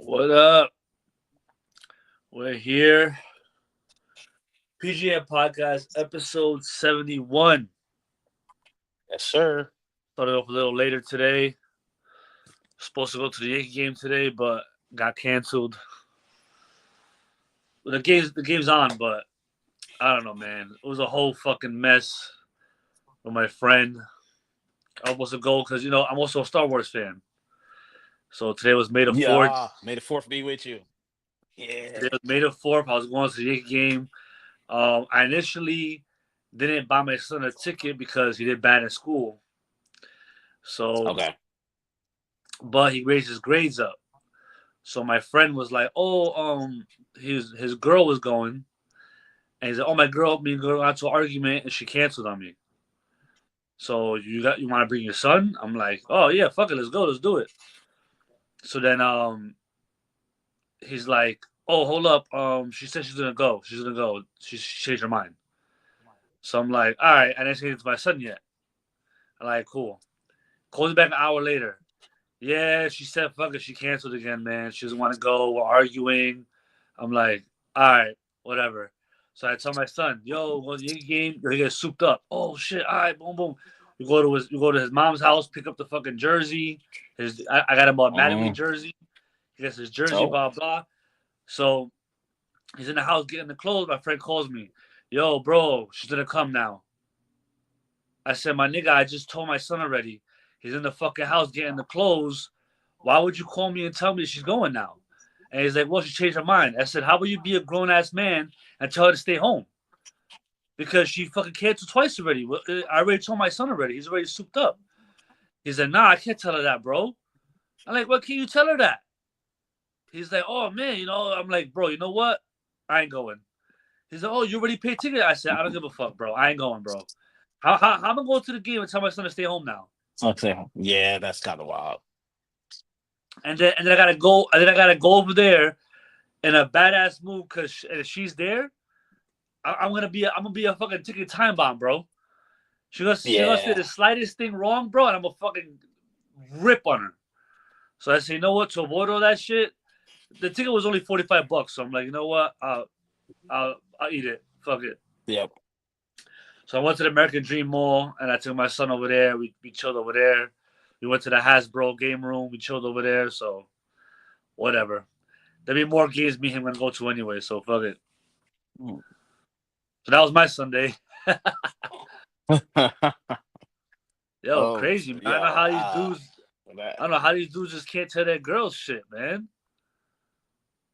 What up? We're here. PGN Podcast, episode 71. Yes, sir. Started off a little later today. Supposed to go to the Yankee game today, but got canceled. The game's on, but I don't know, man. It was a whole fucking mess with my friend. I was supposed to go because, I'm also a Star Wars fan. So today was May the 4th. Yeah, may the fourth be with you. Yeah. Today was May the 4th. I was going to the Yankee game. I initially didn't buy my son a ticket because he did bad in school. So, Okay. but he raised his grades up. So my friend was like, "Oh, his girl was going," and he's like, "Oh, me and girl got into an argument and she canceled on me. So you want to bring your son?" I'm like, "Oh yeah, fuck it, let's go, let's do it." So then he's like, "Oh, hold up, she said she's gonna go. She's gonna go. She changed her mind." So I'm like, "All right," I didn't say it to my son yet. I'm like, "Cool." Calls me back an hour later. Yeah, she said, fuck it, she canceled again, man. She doesn't want to go. We're arguing. I'm like, all right, whatever. So I tell my son, yo, go to the Yankee game. He gets souped up. Oh shit! All right, boom, boom. We go to his mom's house, pick up the fucking jersey. I got him a Mattingly Mm-hmm. jersey. He gets his jersey, Oh. blah blah. So he's in the house getting the clothes. My friend calls me, yo, bro, she's gonna come now. I said, my nigga, I just told my son already. He's in the fucking house getting the clothes. Why would you call me and tell me she's going now? And he's like, well, she changed her mind. I said, how about you be a grown ass man and tell her to stay home? Because she fucking canceled twice already. I already told my son already. He's already souped up. He's like, nah, I can't tell her that, bro. I'm like, what can you tell her that? He's like, oh man, I'm like, bro, you know what? I ain't going. He's like, oh, you already paid ticket? I said, I don't give a fuck, bro. I ain't going, bro. How am I going to the game and tell my son to stay home now? Okay. Yeah, that's kind of wild. And then I gotta go. And then I gotta go over there in a badass move because if she's there, I'm gonna be a fucking ticking time bomb, bro. She gonna say Yeah. the slightest thing wrong, bro, and I'm gonna fucking rip on her. So I say, you know what? To avoid all that shit, the ticket was only $45. So I'm like, you know what? I'll eat it. Fuck it. Yep. So I went to the American Dream Mall and I took my son over there. We chilled over there. We went to the Hasbro game room. We chilled over there. So whatever. There'll be more games me and him gonna go to anyway. So fuck it. Mm. So that was my Sunday. Yo, crazy man. Yo, I don't know how these dudes. I don't know how these dudes just can't tell their girls shit, man.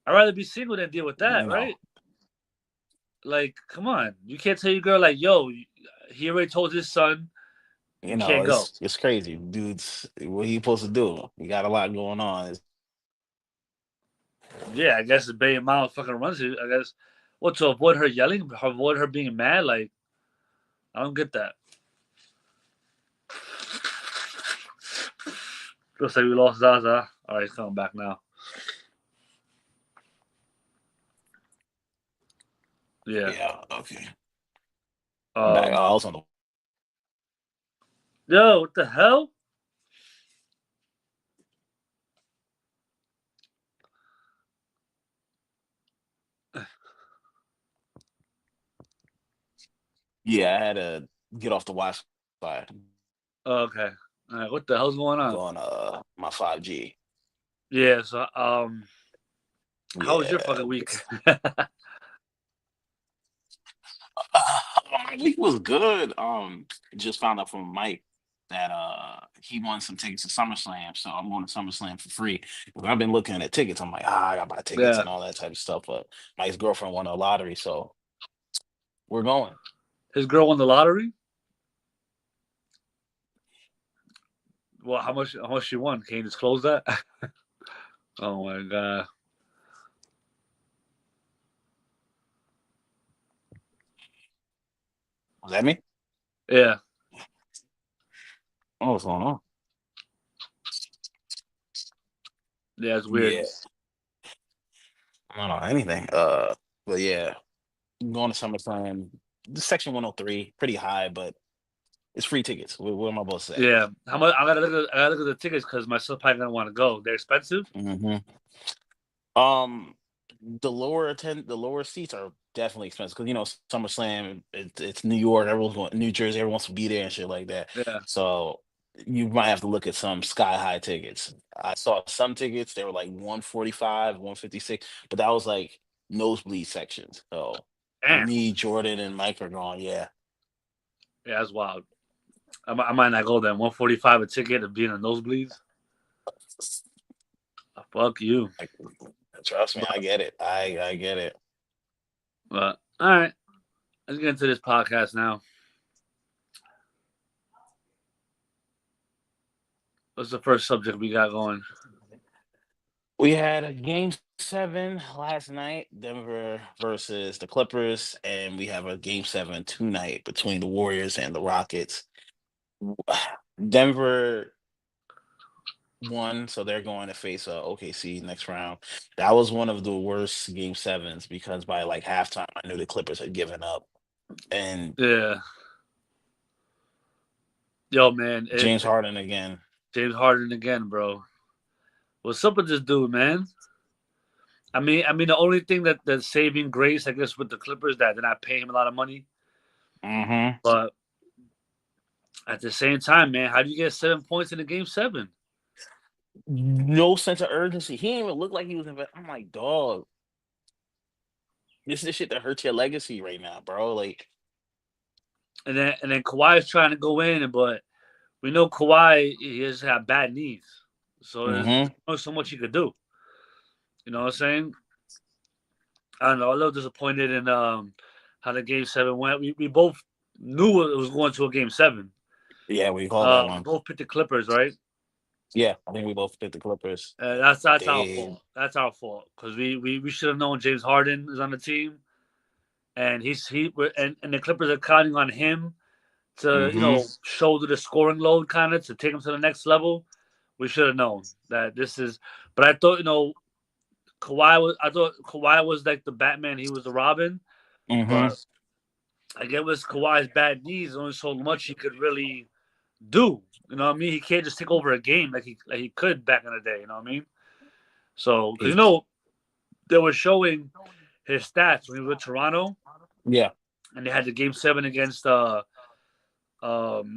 I'd rather be single than deal with that, right? Like, come on. You can't tell your girl like, yo, he already told his son you can't go. It's crazy, dudes. What are you supposed to do? You got a lot going on. Yeah, I guess the Bay Mile fucking runs it. I guess what to avoid her yelling, avoid her being mad. Like, I don't get that. Looks like we lost Zaza. All right, he's coming back now. Yeah. Yeah. Okay. Back. I was on the. Yo, what the hell? Yeah, I had to get off the Wi-Fi. Okay. All right, what the hell's going on? On my 5G. Yeah. So how was your fucking week? My week was good. Just found out from Mike that he won some tickets to SummerSlam, so I'm going to SummerSlam for free. I've been looking at tickets. I'm like, I gotta buy tickets and all that type of stuff. But Mike's girlfriend won a lottery, so we're going. His girl won the lottery. Well, how much she won? Can you disclose that? Oh my god. Was that me? Yeah. Oh, what's going on? Yeah, it's weird. Yeah. I don't know anything. But yeah, I'm going to SummerSlam. This section 103, pretty high, but it's free tickets. What am I supposed to say? Yeah. How much? I gotta look at the tickets because my son probably gonna want to go. They're expensive. Mm-hmm. Um, the lower seats are definitely expensive because SummerSlam, it's New York, everyone's going New Jersey, everyone wants to be there and shit like that. Yeah, So you might have to look at some sky high tickets. I saw some tickets, they were like 145, 156, but that was like nosebleed sections. So damn. me, Jordan, and Mike are going, yeah. Yeah, that's wild. I might not go then. 145 a ticket of being in nosebleeds. Fuck you. Like, trust me, I But, get it. I get it. but all right, let's get into this podcast now. What's the first subject we got going? We had a game 7 last night, Denver versus the Clippers, and we have a game 7 tonight between the Warriors and the Rockets. Denver won, so they're going to face OKC next round. That was one of the worst game 7s because by like halftime, I knew the Clippers had given up. And Yeah. Yo, man, James Harden again. James Harden again, bro. What's up with this dude, man? I mean, the only thing that's saving grace, I guess, with the Clippers that they're not paying him a lot of money. Mm-hmm. But at the same time, man, how do you get 7 points in a game 7? No sense of urgency. He didn't even look like he was invested. I'm like, dog, this is the shit that hurts your legacy right now, bro. Like, And then Kawhi is trying to go in, but we know Kawhi he has had bad knees, so there's mm-hmm. only so much he could do. You know what I'm saying? I don't know. I'm a little disappointed in how the game 7 went. We both knew it was going to a game 7. Yeah, we call that We one. both picked the Clippers, right? Yeah, I think we both picked the Clippers. That's our They, fault. That's our fault because we should have known James Harden is on the team, and and the Clippers are counting on him to mm-hmm. shoulder the scoring load kind of to take him to the next level. We should have known that this is. But I thought I thought Kawhi was like the Batman. He was the Robin, Mm-hmm. but I guess with Kawhi's bad knees, only so much he could really do. You know what I mean? He can't just take over a game like he could back in the day. You know what I mean? So because they were showing his stats when he was with Toronto, Yeah, and they had the game 7 against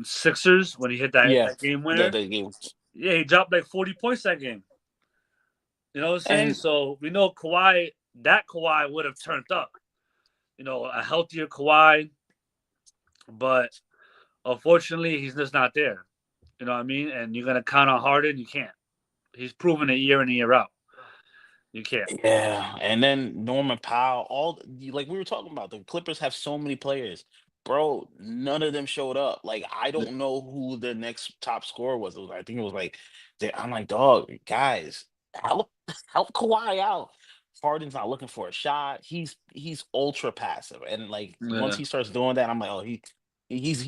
Sixers when he hit yeah. that game The winner. the game. Yeah, he dropped like 40 points that game. You know what I'm saying? And So we know that Kawhi would have turned up. A healthier Kawhi, but unfortunately, he's just not there. You know what I mean? And you're gonna count on Harden, you can't. He's proven it year in and year out. You can't. yeah, and then Norman Powell, like we were talking about, the Clippers have so many players. Bro, none of them showed up. Like, I don't know who the next top scorer was. I think it was like, I'm like, dog, guys, help, help Kawhi out. Harden's not looking for a shot. He's ultra passive, and like once Yeah, he starts doing that, I'm like, oh, he's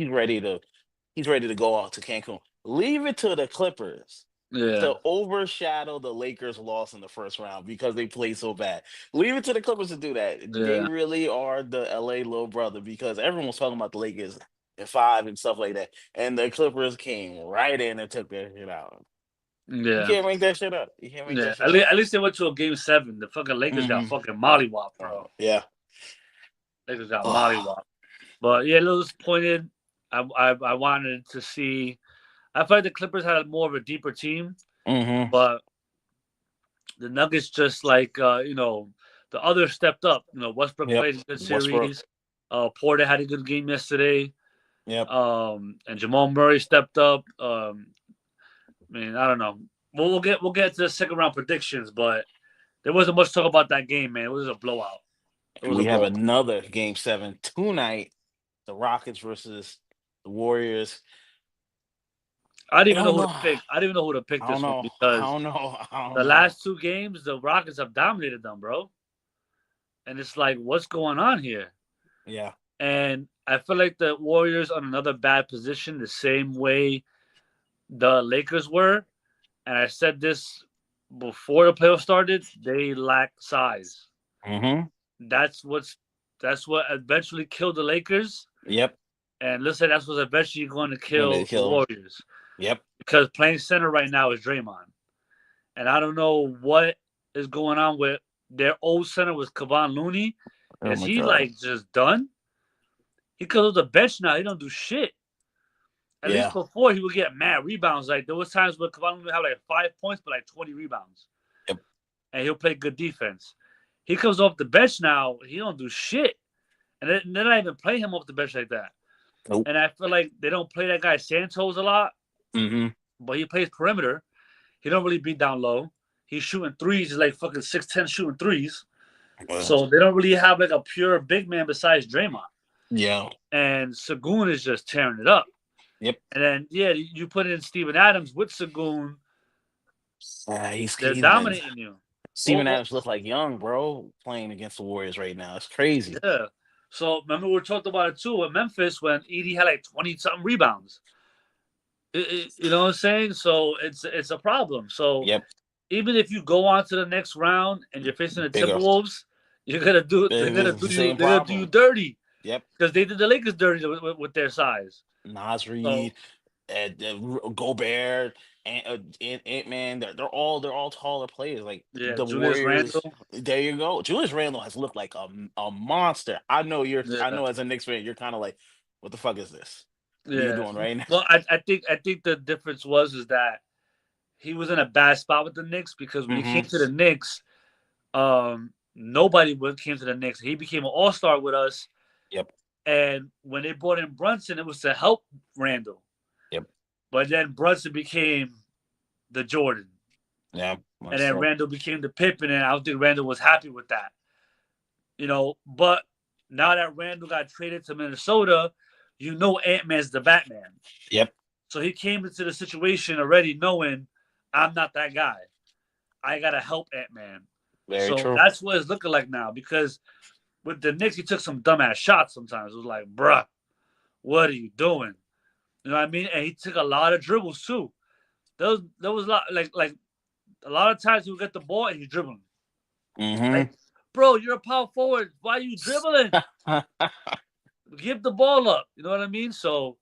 ready to go out to Cancun. Leave it to the Clippers yeah, to overshadow the Lakers' loss in the first round because they played so bad. Leave it to the Clippers to do that. They yeah, really are the LA little brother because everyone was talking about the Lakers in 5 and stuff like that. And the Clippers came right in and took that shit out. You yeah, can't make that shit up. You can't make yeah. that shit At up. least, at least they went to a game 7. The fucking Lakers got Mm-hmm. fucking mollywopped, bro. Yeah. Lakers got mollywopped. But yeah, a little disappointed. I wanted to see. I felt like the Clippers had more of a deeper team, Mm-hmm. but the Nuggets just the others stepped up. Westbrook Yep. played a good Westbrook. series. Porter had a good game yesterday. Yep. And Jamal Murray stepped up. I don't know. We'll get to the second round predictions, but there wasn't much talk about that game, man. It was a blowout. It And was a we have blowout. another game 7 tonight. The Rockets versus the Warriors. I didn't I even know don't who know. to pick. I didn't even know who to pick I don't this one know. I because don't know. I don't the know. last 2 games, the Rockets have dominated them, bro. And it's like, what's going on here? Yeah. And I feel like the Warriors on another bad position, the same way the Lakers were. And I said this before the playoffs started. They lack size. Mm-hmm. That's what's that's what eventually killed the Lakers. Yep. And let's say that's what's eventually going to When they kill the kill. Warriors. Yep. Because playing center right now is Draymond. And I don't know what is going on with their old center with Kevon Looney? Oh Is my he god. like just done? He comes off the bench now. He don't do shit. At least Yeah. before he would get mad rebounds. Like there was times where Kevon Looney had like 5 points, but like 20 rebounds, Yep. and he'll play good defense. He comes off the bench now. He don't do shit, and they're not even playing him off the bench like that. Nope. And I feel like they don't play that guy Santos a lot, Mm-hmm. but he plays perimeter. He don't really beat down low. He's shooting threes. He's like fucking 6'10" shooting threes. Well, So they don't really have like a pure big man besides Draymond. yeah. And Sagoon is just tearing it up. Yep. And then you put in Steven Adams with Sagoon, He's they're been. dominating you. Steven Oh, Adams looks like young, bro, playing against the Warriors right now. It's crazy. yeah. So remember we talked about it too with Memphis when Edie had like 20 something rebounds. You know what I'm saying? So it's a problem. So Yep. even if you go on to the next round and you're facing the Bigger. Timberwolves, you're gonna do they're gonna It's do the you same they're gonna do you problem. dirty Yep. because they did the Lakers dirty with their size. Nas So Reed, Gobert, and Ant-Man. They're all taller players. Like yeah, the Julius Warriors. Randle. There you go. Julius Randle has looked like a monster. I know I Yeah, know as a Knicks fan, you're kind of like, what the fuck is this? What are you yeah. doing right now? Well, I think the difference is that he was in a bad spot with the Knicks because when he came Mm-hmm. to the Knicks, nobody came to the Knicks. He became an All Star with us, Yep. and when they brought in Brunson, it was to help Randall. Yep. But then Brunson became the Jordan, Yeah. and then Myself. Randall became the Pippen, and I don't think Randall was happy with that. But now that Randall got traded to Minnesota, Ant-Man's the Batman. Yep. So he came into the situation already knowing I'm not that guy. I gotta help Ant-Man. Very So true. that's what it's looking like now because with the Knicks, he took some dumbass shots sometimes. It was like, bruh, what are you doing? You know what I mean? And he took a lot of dribbles too. There was a lot like a lot of times he would get the ball and he's dribbling. Mm-hmm. Like, bro, you're a power forward. Why are you dribbling? Give the ball up. You know what I mean? So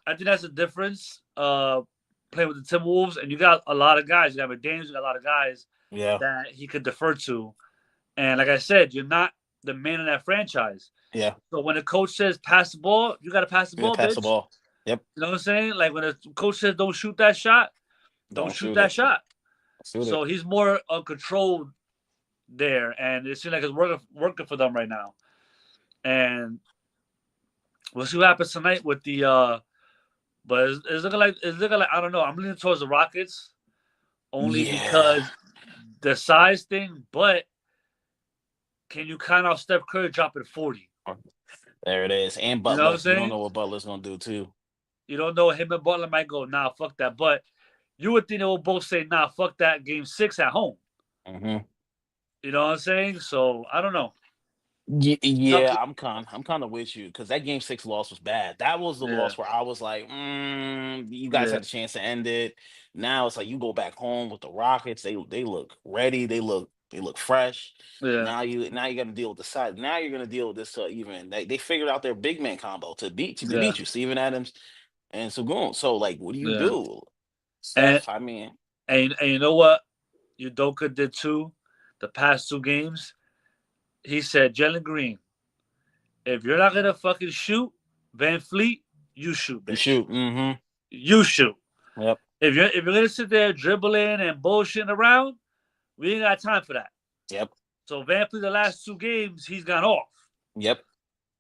I think that's the difference. Playing with the Timberwolves, and you got a lot of guys. You got McDaniels, you got a lot of guys Yeah. that he could defer to. And like I said, you're not the man in that franchise. Yeah. So when the coach says pass the ball, you got to pass the Yeah. ball, Pass the bitch. ball. Yep. You know what I'm saying? Like when the coach says don't shoot that shot, don't Don't shoot shoot that it. shot. Shoot So it. he's more controlled there, and it seems like it's working for them right now. And we'll see what happens tonight with the. But it's looking like I don't know. I'm leaning towards the Rockets only Yeah. because the size thing. But can you count out Steph Curry dropping 40? There it is. And You know what I'm Butler. You don't saying? know what Butler's gonna do too. You don't know him and Butler might go, nah, fuck that. But you would think they will both say, nah, fuck that game 6 at home. Mm-hmm. You know what I'm saying? So I don't know. Yeah, I'm kind of with you because that game 6 loss was bad. That was the Yeah, loss where I was like, you guys yeah, had a chance to end it. Now it's like you go back home with the Rockets. They look ready. They look fresh. yeah, Now you got to deal with the side. Now you're gonna deal with this even they figured out their big man combo to yeah, beat you, Steven Adams and Sagoon. So like, what do you yeah. do, And Steph? I mean, and you know what? Udoka did too. The past 2 games, he said, Jalen Green, if you're not gonna fucking shoot, Van Fleet, you shoot, you bitch. shoot. Mm-hmm. You shoot. Yep. If you're gonna sit there dribbling and bullshitting around, we ain't got time for that. Yep. So Van Fleet, the last 2 games, he's gone off. Yep.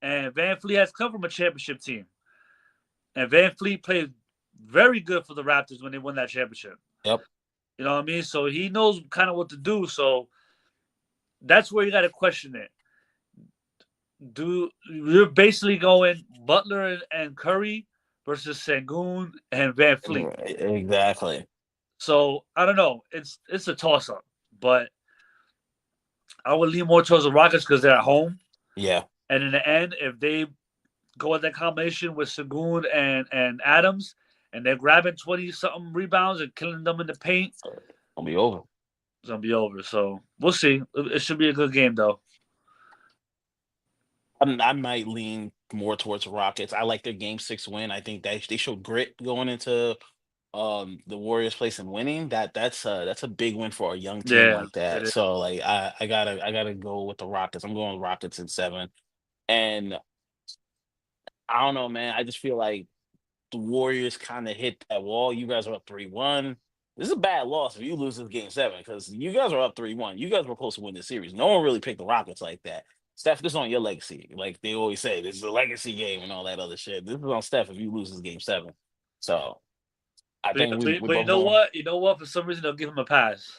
And Van Fleet has come from a championship team. And Van Fleet played very good for the Raptors when they won that championship. Yep. You know what I mean? So he knows kind of what to do. So that's where you got to question it. You're basically going Butler and Curry versus Sengun and Van Fleet. Exactly. So I don't know. It's a toss up, but I would lean more towards the Rockets because they're at home. Yeah. And in the end, if they go with that combination with Sengun and Adams, and they're grabbing 20 something rebounds and killing them in the paint, It'll be over. it's gonna be over. So we'll see. It should be a good game though. I might lean more towards the Rockets. I like their game 6 win. I think they showed grit going into the Warriors place and winning, that's a big win for a young team Yeah, like it that. is. So like I gotta go with the Rockets. I'm going Rockets in 7. And I don't know, man. I just feel like the Warriors kind of hit that wall. You guys are up 3-1. This is a bad loss if you lose this game 7 because you guys are up 3-1. You guys were supposed to win the series. No one really picked the Rockets like that. Steph, this is on your legacy. Like they always say, this is a legacy game and all that other shit. This is on Steph if you lose this game 7. So I But, think we but you both know going. what? You know what? For some reason, they'll give him a pass.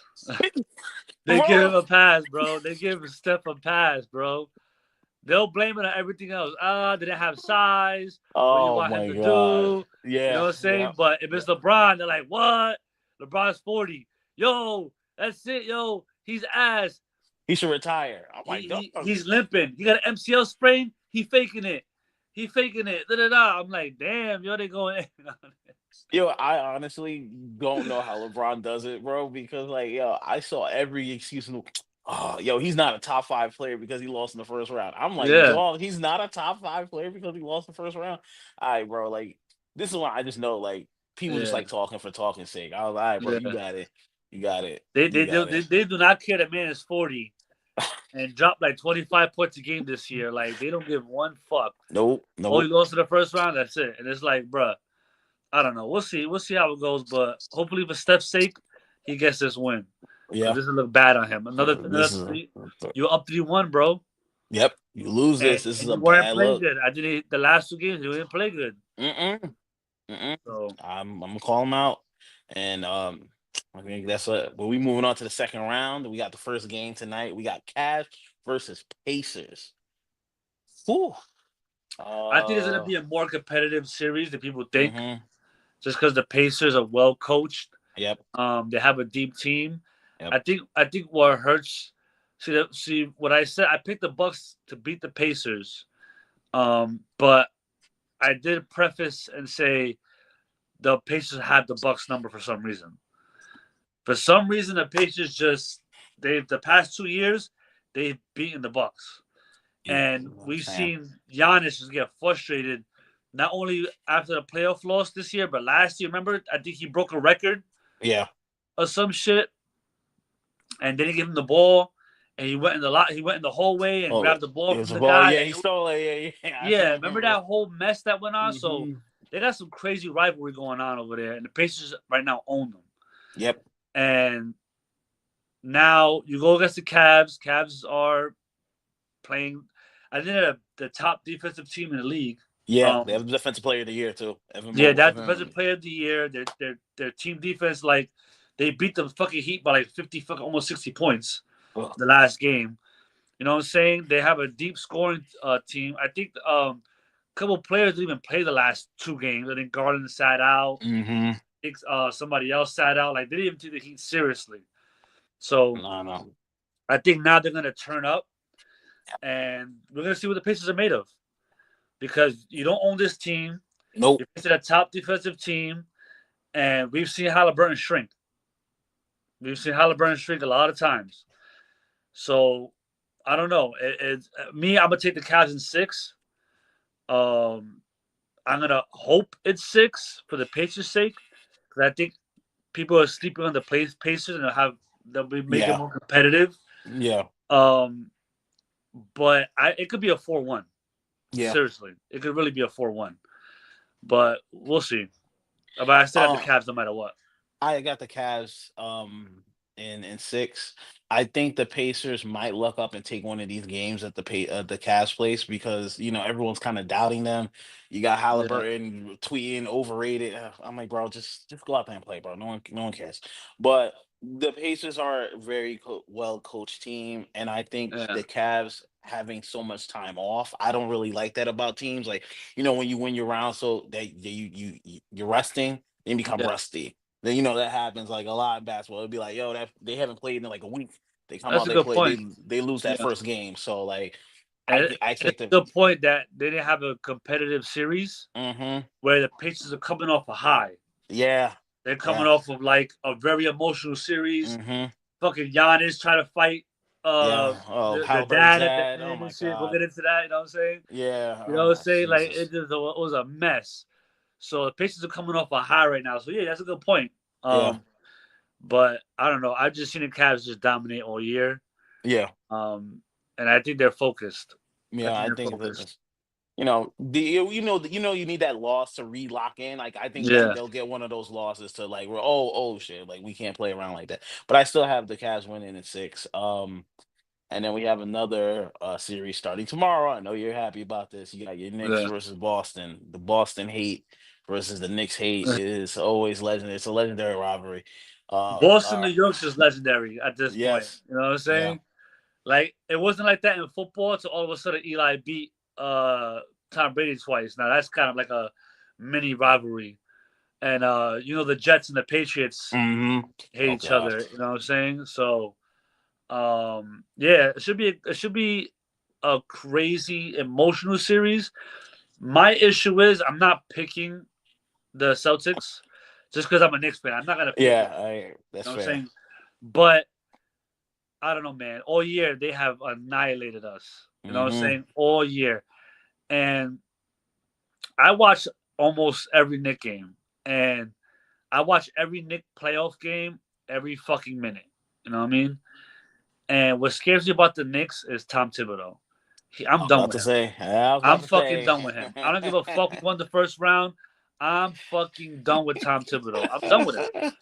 They give Bro. him a pass, bro. They give Steph a pass, bro. They'll blame it on everything else. They didn't have size. What do you Oh want him my to God. do? You know Yeah, what I'm yeah, saying? But if yeah. it's LeBron, they're like, what? LeBron's 40. Yo, that's it, yo. He's ass. He should retire. I'm like, dog. He's limping. He got an MCL sprain. He faking it. He faking it. Da, da, da. I'm like, damn, yo, they going in on it. Yo, I honestly don't know how LeBron does it, bro, because like, yo, I saw every excuse in the oh, yo, he's not a top 5 player because he lost in the first round. I'm like, Yeah, dog, he's not a top 5 player because he lost the first round. All right, bro, like this is why I just know like people just yeah, like talking for talking's sake. I was like, all right, bro, you yeah. got it. You got it. They, You they, got they, it. they do not care that man is 40 and dropped like 25 points a game this year. Like, they don't give one fuck. Nope, Oh, he nope. lost in the first round. That's it. And it's like, bruh, I don't know. We'll see. We'll see how it goes. But hopefully, for Steph's sake, he gets this win because Yeah. this will look bad on him. Another This is three. You're up 3-1, bro, yep. You lose and, this. This is and a you weren't bad playing look. good. I did the last 2 games. You didn't play good. Mm-mm. Mm-mm. So I'm gonna call him out, and I think that's what. But we moving on to the second round. We got the first game tonight. We got Cavs versus Pacers. Whew. I think it's gonna Uh. be a more competitive series than people think, Mm-hmm. just because the Pacers are well coached. Yep. They have a deep team. Yep. I think what hurts. See what I said. I picked the Bucks to beat the Pacers. But I did preface and say the Pacers had the Bucks number for some reason. For some reason, the Pacers just they've the past 2 years they've beaten the Bucks, You and know what I'm we've saying? seen Giannis just get frustrated. Not only after the playoff loss this year, but last year. Remember, I think he broke a record Yeah. or some shit, and they didn't give him the ball, and he went in the lot. He went in the hallway and Oh, grabbed the ball it was from a the ball. guy. Yeah, he stole it. Yeah, yeah. I Yeah, remember remember. that whole mess that went on? So Mm-hmm. they got some crazy rivalry going on over there, and the Pacers right now own them. Yep. And now you go against the Cavs. Cavs are playing. I think they're the top defensive team in the league. Yeah, they Um, have the defensive player of the year too. yeah, that defensive Evan. player of the year. Their team defense, like they beat the fucking Heat by like 50, fucking almost 60 points Ugh. the last game. You know what I'm saying? They have a deep scoring team. I think a couple players didn't even play the last 2 games. I think Garland sat out. Mm-hmm. I think somebody else sat out. Like they didn't even take the Heat seriously. So No, no. I think now they're gonna turn up, and we're gonna see what the Pacers are made of. Because you don't own this team. Nope. You're facing a top defensive team, and we've seen Haliburton shrink. We've seen Haliburton shrink a lot of times. So I don't know. Me. I'm gonna take the Cavs in 6. Um, I'm gonna hope it's 6 for the Pacers' sake, because I think people are sleeping on the Pacers and they'll be making it Yeah. more competitive. Yeah. Um, but it could be a 4-1. Yeah. Seriously, it could really be a 4-1. But we'll see. But I still got the Um, Cavs no matter what. I got the Cavs in 6. I think the Pacers might luck up and take one of these games at the Cavs place because everyone's kind of doubting them. You got Yeah, Halliburton tweeting overrated. I'm like, bro, just go out there and play, bro. No one cares. But the Pacers are a very well coached team, and I think yeah, the Cavs having so much time off, I don't really like that about teams. Like when you win your round, so that you're resting, then become yeah. rusty. Then that happens like a lot in basketball. It'd be like, yo, that they haven't played in like a week. They come That's out, a they good play, point. they lose that Yeah, first game. So like, and I it's expect them. a good point that they didn't have a competitive series Mm-hmm. where the Pacers are coming off a high. Yeah, They're coming yeah. off of like a very emotional series. Mm-hmm. Fucking Giannis trying to fight Yeah. Oh, the Halliburton's dad at the dad. Oh end my and shit. We'll God. get into that. You know what I'm saying? Yeah. You know what I'm saying? Like Jesus. it was a mess. So the Pacers are coming off a high right now. So yeah, that's a good point. Yeah. But I don't know. I've just seen the Cavs just dominate all year. Yeah. And I think they're focused. Yeah, I They're think focused. it's you need that loss to re-lock in. Like I think that Yeah. they'll get one of those losses to like, oh shit, like we can't play around like that. But I still have the Cavs winning in 6. And then we have another series starting tomorrow. I know you're happy about this. You got your Knicks Yeah. versus Boston. The Boston hate versus the Knicks hate is always legendary. It's a legendary rivalry. Boston, New York's just legendary at this point. Yes. You know what I'm Yeah. saying? Like it wasn't like that in football. So all of a sudden, Eli beat Tom Brady twice. Now that's kind of like a mini rivalry. And the Jets and the Patriots Mm-hmm. hate Oh each God. other. You know what I'm saying? So, yeah, it should be a crazy emotional series. My issue is I'm not picking the Celtics just because I'm a Knicks fan. I'm not gonna pick them. Yeah, that's You know what I'm fair. saying? But I don't know, man. All year they have annihilated us. You know what I'm Mm-hmm. saying? All year. And I watch almost every Knick game. And I watch every Knick playoff game every fucking minute. You know what I mean? And what scares me about the Knicks is Tom Thibodeau. I I'm was done about with to him. say. I was I'm about to fucking say. done with him. I don't give a fuck. We won the first round. I'm fucking done with Tom Thibodeau. I'm done with him.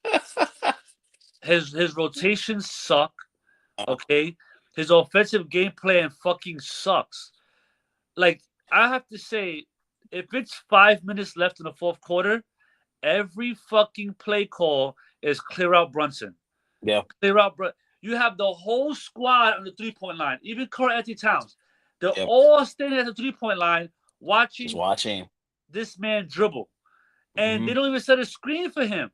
His rotations suck. Okay, his offensive game plan fucking sucks. Like I have to say, if it's 5 minutes left in the fourth quarter, every fucking play call is clear out Brunson. Yeah. Clear out Brunson. You have the whole squad on the 3-point line, even Carl Anthony Towns. They're Yep. all standing at the 3-point line Just watching watching. this man dribble. And Mm-hmm. they don't even set a screen for him.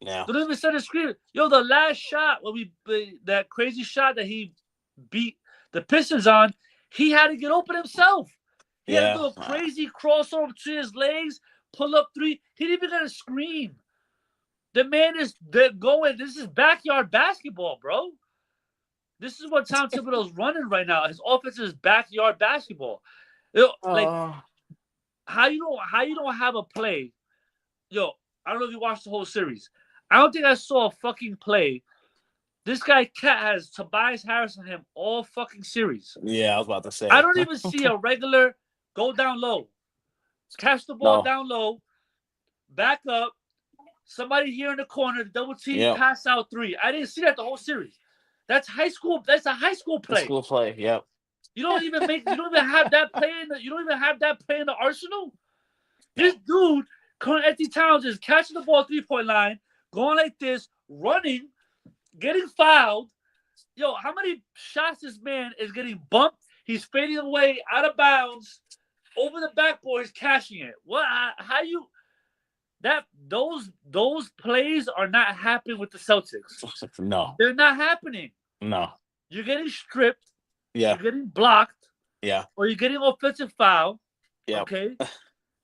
Yeah. They don't even set a screen. Yo, the last shot when that crazy shot that he beat the Pistons on, he had to get open himself. He had to do a crazy crossover to his legs, pull up 3. He didn't even get a screen. The man they're going. This is backyard basketball, bro. This is what Tom Thibodeau's running right now. His offense is backyard basketball. Like how you don't have a play. Yo, I don't know if you watched the whole series. I don't think I saw a fucking play. This guy Cat has Tobias Harris on him all fucking series. Yeah, I was about to say. I don't even see a regular go down low, catch the ball down low, back up, somebody here in the corner, double team, pass out 3. I didn't see that the whole series. That's high school. That's a high school play. School play. Yep. You don't even have that play in the arsenal. This dude, Carl Anthony Towns, is catching the ball 3-point line, going like this, running, getting fouled. Yo, how many shots this man is getting bumped? He's fading away out of bounds, over the backboard. He's catching it. What? How you? Those plays are not happening with the Celtics. No, they're not happening. No, you're getting stripped. Yeah, you're getting blocked. Yeah, or you're getting offensive foul. Yeah, okay.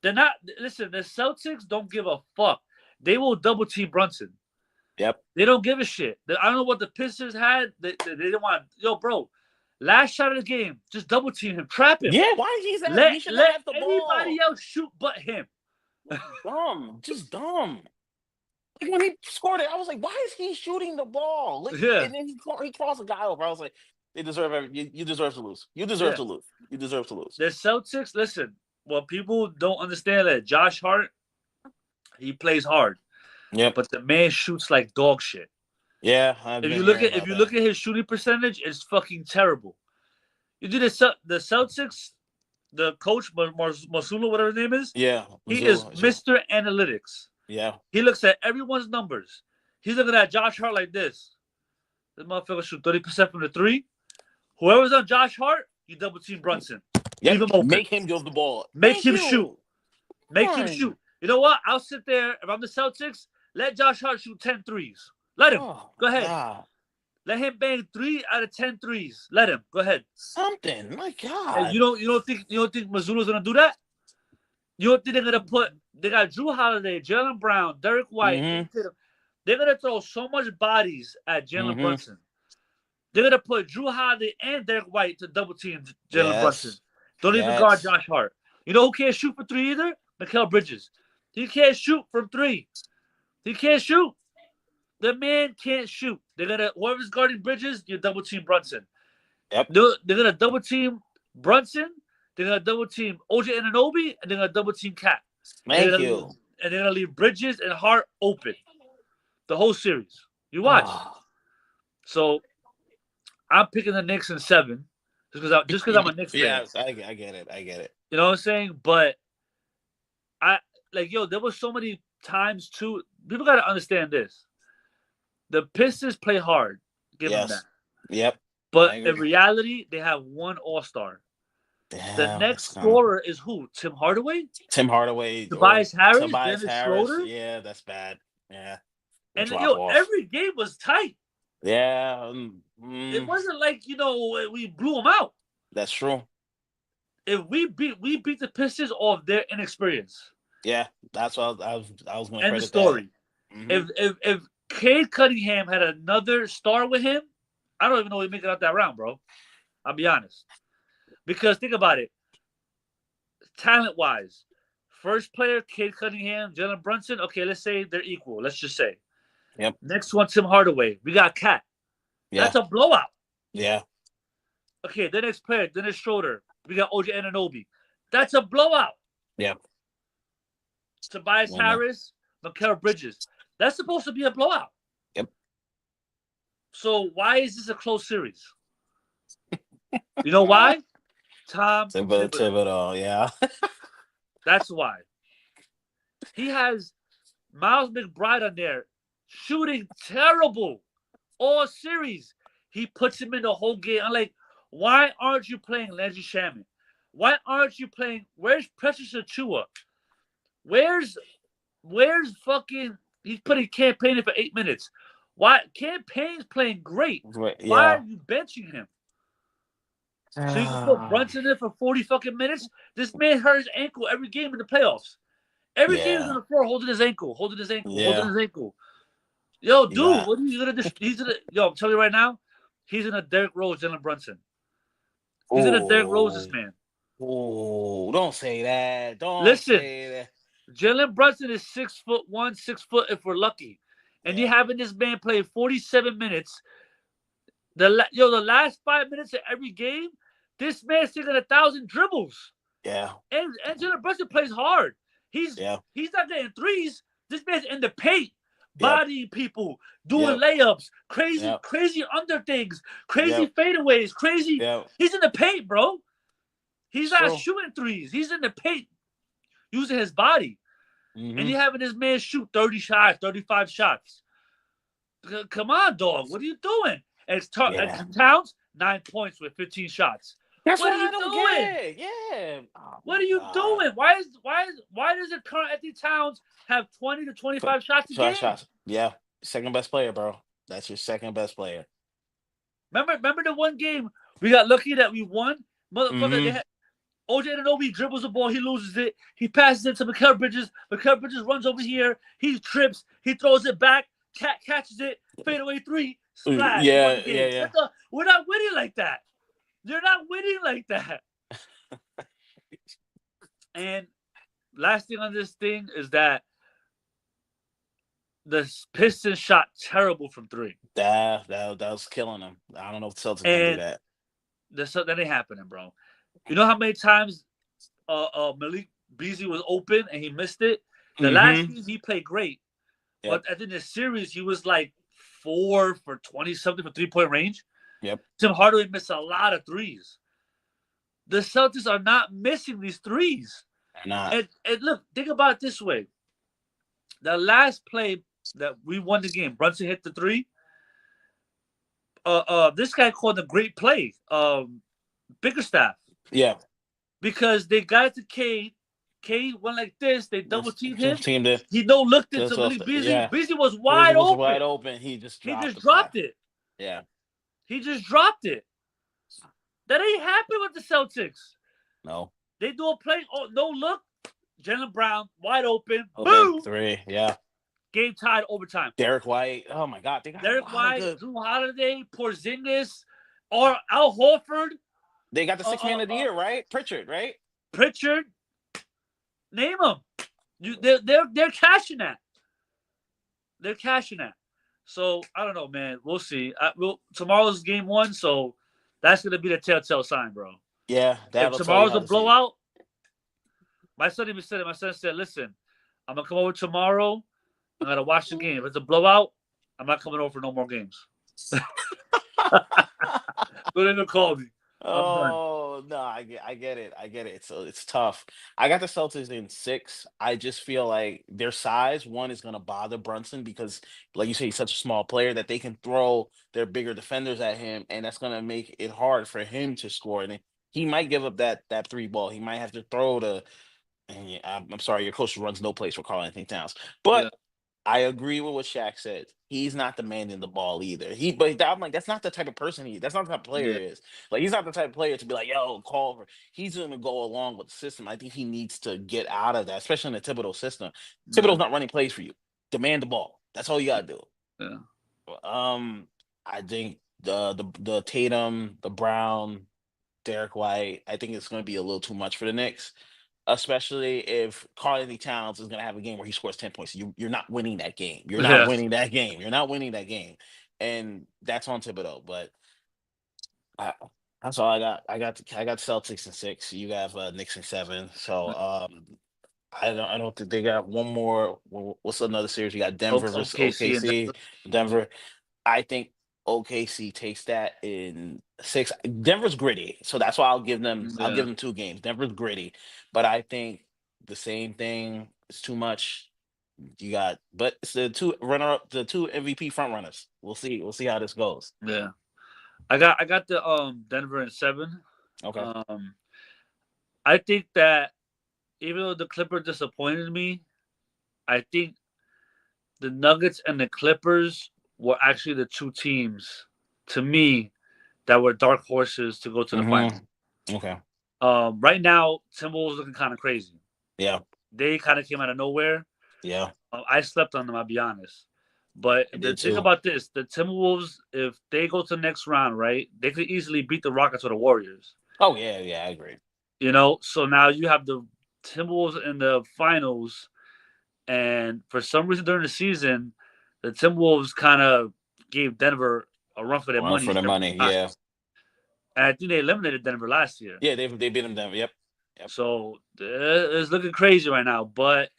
They're not. Listen, the Celtics don't give a fuck. They will double team Brunson. Yep. They don't give a shit. I don't know what the Pistons had. They didn't want. Yo, bro. Last shot of the game, just double team him, trap him. Yeah, why he should let have the anybody ball. else shoot but him. Just dumb. Like when he scored it, I was like, "Why is he shooting the ball?" Like, and then he crossed a guy over. I was like, "They deserve you deserve to lose. You deserve to lose. You deserve to lose." The Celtics, listen. What people don't understand that Josh Hart, he plays hard. Yeah, but the man shoots like dog shit. Yeah, if you look at his shooting percentage, it's fucking terrible. You do the Celtics, the coach Masula, whatever his name is. Yeah, he is Mr. Analytics. Yeah, he looks at everyone's numbers. He's looking at Josh Hart like this. This motherfucker shoot 30% from the 3. Whoever's on Josh Hart, you double team Brunson. Leave him open. Make him give the ball. Make him shoot. Make him shoot. You know what? I'll sit there if I'm the Celtics. Let Josh Hart shoot 10 threes. Let him. Go ahead. God. Let him bang 3 out of 10 threes. Let him. Go ahead. Something. My God. And you don't think Mazzulla's gonna do that? You don't think they're gonna put? They got Drew Holiday, Jaylen Brown, Derek White. Mm-hmm. They're gonna throw so much bodies at Jalen Brunson. They're gonna put Drew Holiday and Derek White to double team Jalen Brunson. Don't even guard Josh Hart. You know who can't shoot for 3 either? Mikal Bridges. He can't shoot from 3. He can't shoot. The man can't shoot. They're gonna whoever's guarding Bridges, you double team Brunson. Yep. They're gonna double team Brunson. They're gonna double team OJ Anunoby, and they're gonna double team Cat. Thank you. And they're gonna leave Bridges and Hart open the whole series. You watch. So I'm picking the Knicks in 7, just because I'm a Knicks fan. Yes, I get it. You know what I'm saying? But there was so many times too. People got to understand this. The Pistons play hard. Give them that. Yep. But in reality, they have one All-Star. The next scorer is who? Tim Hardaway? Tobias Harris? Dennis Schroeder? Yeah, that's bad. Yeah. And every game was tight. Yeah. It wasn't like, we blew them out. That's true. If we beat the Pistons off their inexperience. Yeah, that's what I was going to end the story. Mm-hmm. If Cade Cunningham had another star with him, I don't even know if he'd make it out that round, bro. I'll be honest. Because think about it. Talent-wise, first player, Cade Cunningham, Jalen Brunson, okay, let's say they're equal. Let's just say. Yep. Next one, Tim Hardaway. We got Cat. Yeah. That's a blowout. Yeah. Okay, the next player, Dennis Schroeder. We got OJ Anunoby. That's a blowout. Yeah. Tobias Harris, Mikal Bridges. That's supposed to be a blowout. Yep. So why is this a close series? You know why? Tom Thibodeau, yeah. That's why. He has Miles McBride on there shooting terrible all series. He puts him in the whole game. I'm like, why aren't you playing Landry Shamet? Why aren't you playing? Where's Precious Achua? Where's fucking? He's putting Campaign in for 8 minutes. Why Campaign's playing great? Yeah. Why are you benching him? So you can put Brunson in for 40 fucking minutes. This man hurt his ankle every game in the playoffs. Every game he's on the floor holding his ankle. Yo, dude, what are you gonna do? I'm telling you right now, he's in a Derrick Rose, Jalen Brunson. He's in a Derrick Rose, this man. Oh, don't say that. Listen, say that. Jalen Brunson is 6'1", 6 foot if we're lucky. And you're having this man play 47 minutes. The last 5 minutes of every game, this man's taking 1,000 dribbles. Yeah. And Jalen Brunson plays hard. He's not getting threes. This man's in the paint, bodying people, doing layups, crazy under things, crazy fadeaways, crazy. He's in the paint, bro. He's not shooting threes. He's in the paint using his body. Mm-hmm. And you're having this man shoot 30 shots, 35 shots. Come on, dog. What are you doing? And Towns, 9 points with 15 shots. That's what are you doing? Yeah. What are you doing? Why does the current Anthony Towns have 20 to 25 shots a game? Yeah. Second best player, bro. That's your second best player. Remember the one game we got lucky that we won? Motherfucker, OJ Anunoby dribbles the ball, he loses it, he passes it to Mikal Bridges. Mikal Bridges runs over here, he trips, he throws it back, Cat catches it, fadeaway 3, splash. Yeah. We're not winning like that. You're not winning like that. And last thing on this thing is that the Pistons shot terrible from 3. That was killing them. I don't know if the Celtics can do that. That ain't happening, bro. You know how many times Malik Beasley was open and he missed it? The last game he played great. But I think the series he was like 4 for 20-something for 3-point range. Yep. Tim Hardaway missed a lot of threes. The Celtics are not missing these threes. They're not. And look, think about it this way. The last play that we won the game, Brunson hit the 3. This guy called a great play. Bickerstaff. Yeah. Because they got it to Cade. Cade went like this. They double teamed him. He looked into Malik Beasley. Yeah. Beasley was wide open. Wide open. He just dropped it. Yeah. He just dropped it. That ain't happen with the Celtics. No. They do a play. Oh, no look. Jaylen Brown, wide open. Okay, Boom. 3. Yeah. Game tied overtime. Derek White. Oh, my God. Derek White, Drew Holiday, Porzingis, or Al Horford. They got the 6th man of the year, right? Pritchard, right? Pritchard. Name them. They're cashing that. They're cashing that. So I don't know, man. We'll see. Tomorrow's game one, so that's gonna be the telltale sign, bro. Yeah, If that'll tell you tomorrow's how a the season. blowout, my son even said it. My son said, "Listen, I'm gonna come over tomorrow. I'm gonna watch the game. If it's a blowout, I'm not coming over for no more games." Don't even call me. I'm done. Oh no, I get it. I get it. So it's tough. I got the Celtics in 6. I just feel like their size, one, is gonna bother Brunson because, like you say, he's such a small player that they can throw their bigger defenders at him, and that's gonna make it hard for him to score. And he might give up that three ball. He might have to throw the. And yeah, I'm sorry, your coach runs no place for Karl Anthony Towns, but Yeah, I agree with what Shaq said. He's not demanding the ball either. But I'm like, that's not the type of person he. That's not the type of player yeah, he is. Like, he's not the type of player to be like, yo, call for. He's going to go along with the system. I think he needs to get out of that, especially in the Thibodeau system. yeah, Thibodeau's not running plays for you. Demand the ball. That's all you gotta do. yeah. I think the Tatum, the Brown, Derek White. I think it's going to be a little too much for the Knicks, especially if Karl Anthony Towns is going to have a game where he scores 10 points. You're not winning that game. You're not Yeah. winning that game. You're not winning that game. And that's on Thibodeau. But I, that's all I got. I got Celtics in 6. You have Knicks in 7. So I don't think they got one more. What's another series? You got Denver versus OKC and OKC. Denver. I think OKC takes that in 6. Denver's gritty, so that's why I'll give them. I'll yeah, give them 2 games. Denver's gritty, but I think the same thing is too much. You got, but it's the the 2 MVP front runners. We'll see. We'll see how this goes. yeah. I got the Denver in 7. Okay. Um, I think that even though the Clippers disappointed me, I think the Nuggets and the Clippers were actually the two teams to me that were dark horses to go to the final. Okay. Right now, Timberwolves looking kind of crazy. Yeah. They kind of came out of nowhere. Yeah. I slept on them, I'll be honest. But I the did thing too. about this, the Timberwolves, if they go to the next round, right, they could easily beat the Rockets or the Warriors. Oh yeah. Yeah. I agree. So now you have the Timberwolves in the finals, and for some reason during the season, the Timberwolves kind of gave Denver a run for their Run money for the every money. time. Yeah. And I think they eliminated Denver last year. Yeah. They beat them down. Yep. Yep. So it's looking crazy right now. But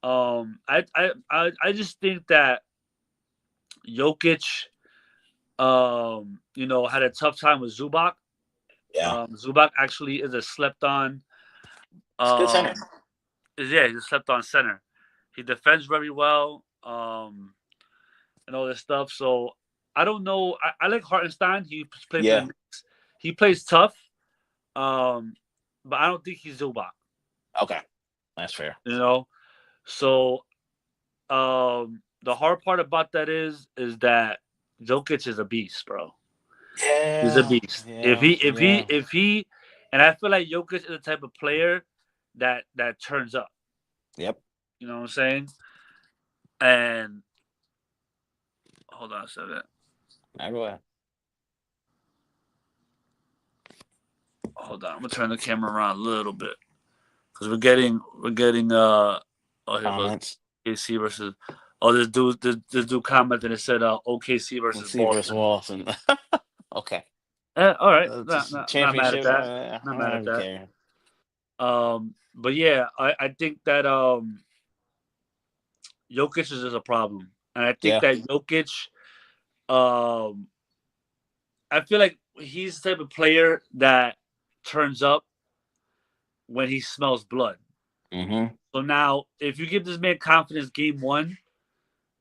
I just think that Jokic, had a tough time with Zubac. Yeah. Zubac actually is a slept on. It's a good Um, center. yeah, he's a slept on center. He defends very well. And all this stuff. So I don't know. I like Hartenstein. He played for the Yeah. Knicks. He plays tough. Um, but I don't think he's Zubac. Okay. That's fair. So the hard part about that is that Jokic is a beast, bro. He's a Yeah, beast. If yeah, he if he yeah. if he and I feel like Jokic is the type of player that turns up. Yep. You know what I'm saying? And hold on a second. I go ahead. Hold on. I'm gonna turn the camera around a little bit because we're getting here goes Comments. OKC versus this dude commented and it said OKC Let's versus see versus Boston. Walton. Okay. All right, Just not mad at championship. that. Not I mad at don't that. care. But yeah, I think that Jokic is just a problem, and I think Yeah. that Jokic, um, I feel like he's the type of player that turns up when he smells blood. Mm-hmm. So now, if you give this man confidence, game one,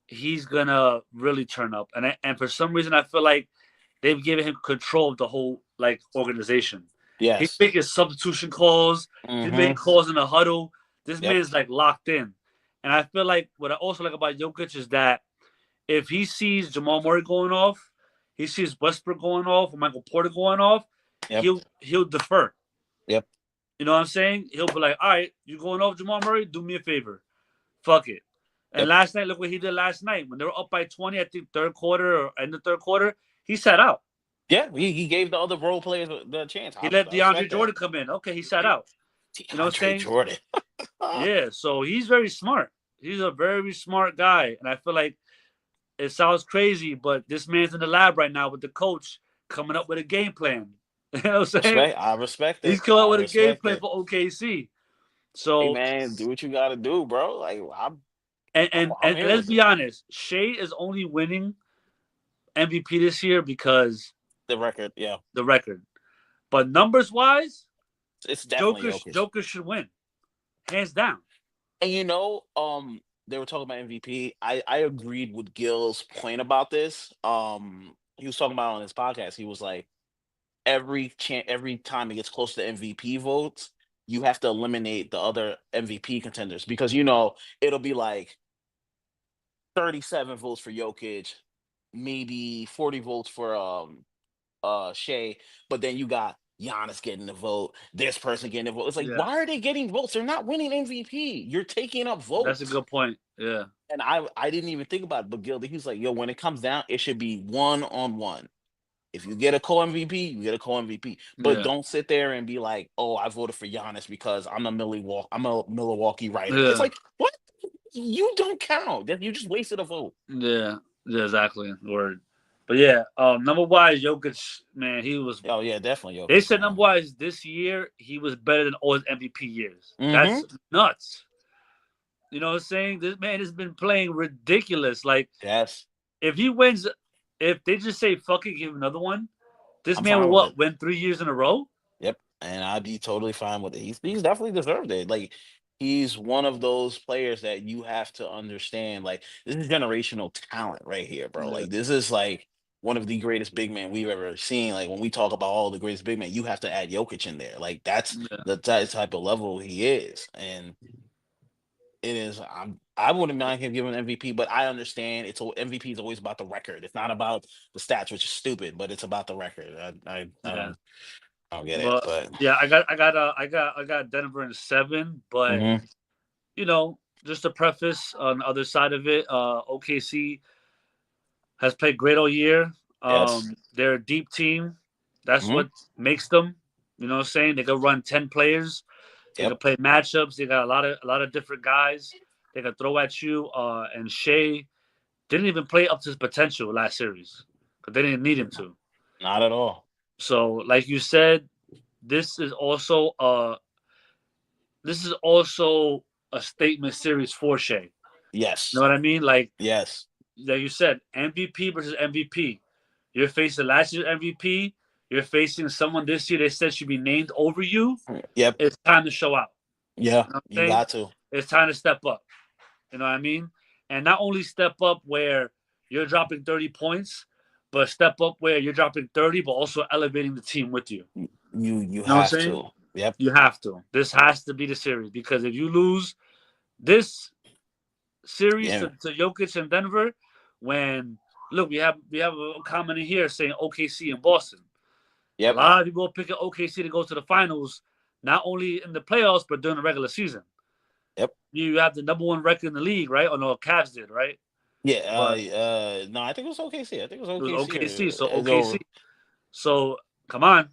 he's gonna really turn up, and for some reason, I feel like they've given him control of the whole organization. He's Yes. making substitution calls. He's making Mm-hmm. calls in the huddle. This man Yep. is like locked in. And I feel like what I also like about Jokic is that if he sees Jamal Murray going off, he sees Westbrook going off, or Michael Porter going off, Yep. he'll defer. Yep. You know what I'm saying? He'll be like, all right, you going off Jamal Murray? Do me a favor. Fuck it. And Yep. last night, look what he did last night. When they were up by 20, I think third quarter or in the third quarter, he sat out. Yeah. He gave the other role players the chance. He I let DeAndre respect that. Jordan come in. Okay, he sat out. You know what I'm DeAndre saying? Jordan. Yeah, so he's very smart. He's a very smart guy, and I feel like it sounds crazy, but this man's in the lab right now with the coach coming up with a game plan. You know what I'm saying? I respect He's it. coming up I with a game respect plan it. for OKC. Hey So man, do what you gotta do, bro. Like and I'm, and, I'm and here let's with be it. honest, Shea is only winning MVP this year because The record, yeah, the record. But numbers wise, it's definitely Joker Jokic. Joker should win, hands down. And they were talking about MVP. I agreed with Gil's point about this. He was talking about on his podcast. He was like, every time it gets close to MVP votes, you have to eliminate the other MVP contenders because it'll be like 37 votes for Jokic, maybe 40 votes for Shea, but then you got Giannis getting the vote, this person getting the vote. It's like, Yeah, why are they getting votes? They're not winning MVP. You're taking up that's a votes. good point. Yeah, And I didn't even think about it, but Gildy, he's like, yo, when it comes down, it should be 1-on-1. If you get a co MVP, you get a co MVP. But yeah, don't sit there and be like, oh, I voted for Giannis because I'm a Milwaukee writer. It's yeah, like, what? You don't count. You just wasted a vote. yeah, yeah. Exactly. Word. But yeah, number wise, Jokic, man, he was. Oh yeah, definitely They Jokic, said number man. wise this year he was better than all his MVP years. Mm-hmm. That's nuts. You know what I'm saying? This man has been playing ridiculous. Like Yes. if he wins, if they just say fuck it, give him another one, this I'm man will fine with it. what win 3 years in a row? Yep, and I'd be totally fine with it. He's definitely deserved it. Like he's one of those players that you have to understand. Like this is generational talent right here, bro. Yeah, Like this is like one of the greatest big men we've ever seen. Like when we talk about all the greatest big men, you have to add Jokic in there. Like that's yeah, the type of level he is, and it is. I wouldn't mind him giving MVP, but I understand MVP is always about the record. It's not about the stats, which is stupid, but it's about the record. yeah. I don't get it, But but. yeah, I got Denver in 7. But Mhm. just to preface on the other side of it, OKC has played great all year. Yes. They're a deep team. That's Mhm. what makes them. You know what I'm saying? They can run 10 players. They can Yep. play matchups. They got a lot of different guys. They can throw at you. And Shea didn't even play up to his potential last series because they didn't need him to. Not at all. So, like you said, this is also a this is also a statement series for Shea. You know Yes. what I mean? Yes. Like you said, MVP versus MVP. You're facing last year's MVP. You're facing someone this year they said should be named over you. Yep. It's time to show out. Yeah. You know what I'm You saying? got to. It's time to step up. You know what I mean? And not only step up where you're dropping 30 points, but step up where you're dropping 30, but also elevating the team with you. You You know what I'm have saying? to. Yep. You have to. This has to be the series because if you lose this series Yeah. to Jokic and Denver, when look, we have a comment in here saying OKC and Boston. A Yep. lot of people are picking OKC to go to the finals, not only in the playoffs but during the regular season. Yep. You have the number one record in the league, right? Oh no, Cavs did, right? Yeah. But No, I think it was OKC. I think it was it was OKC. OKC, so It's OKC. over. So come on,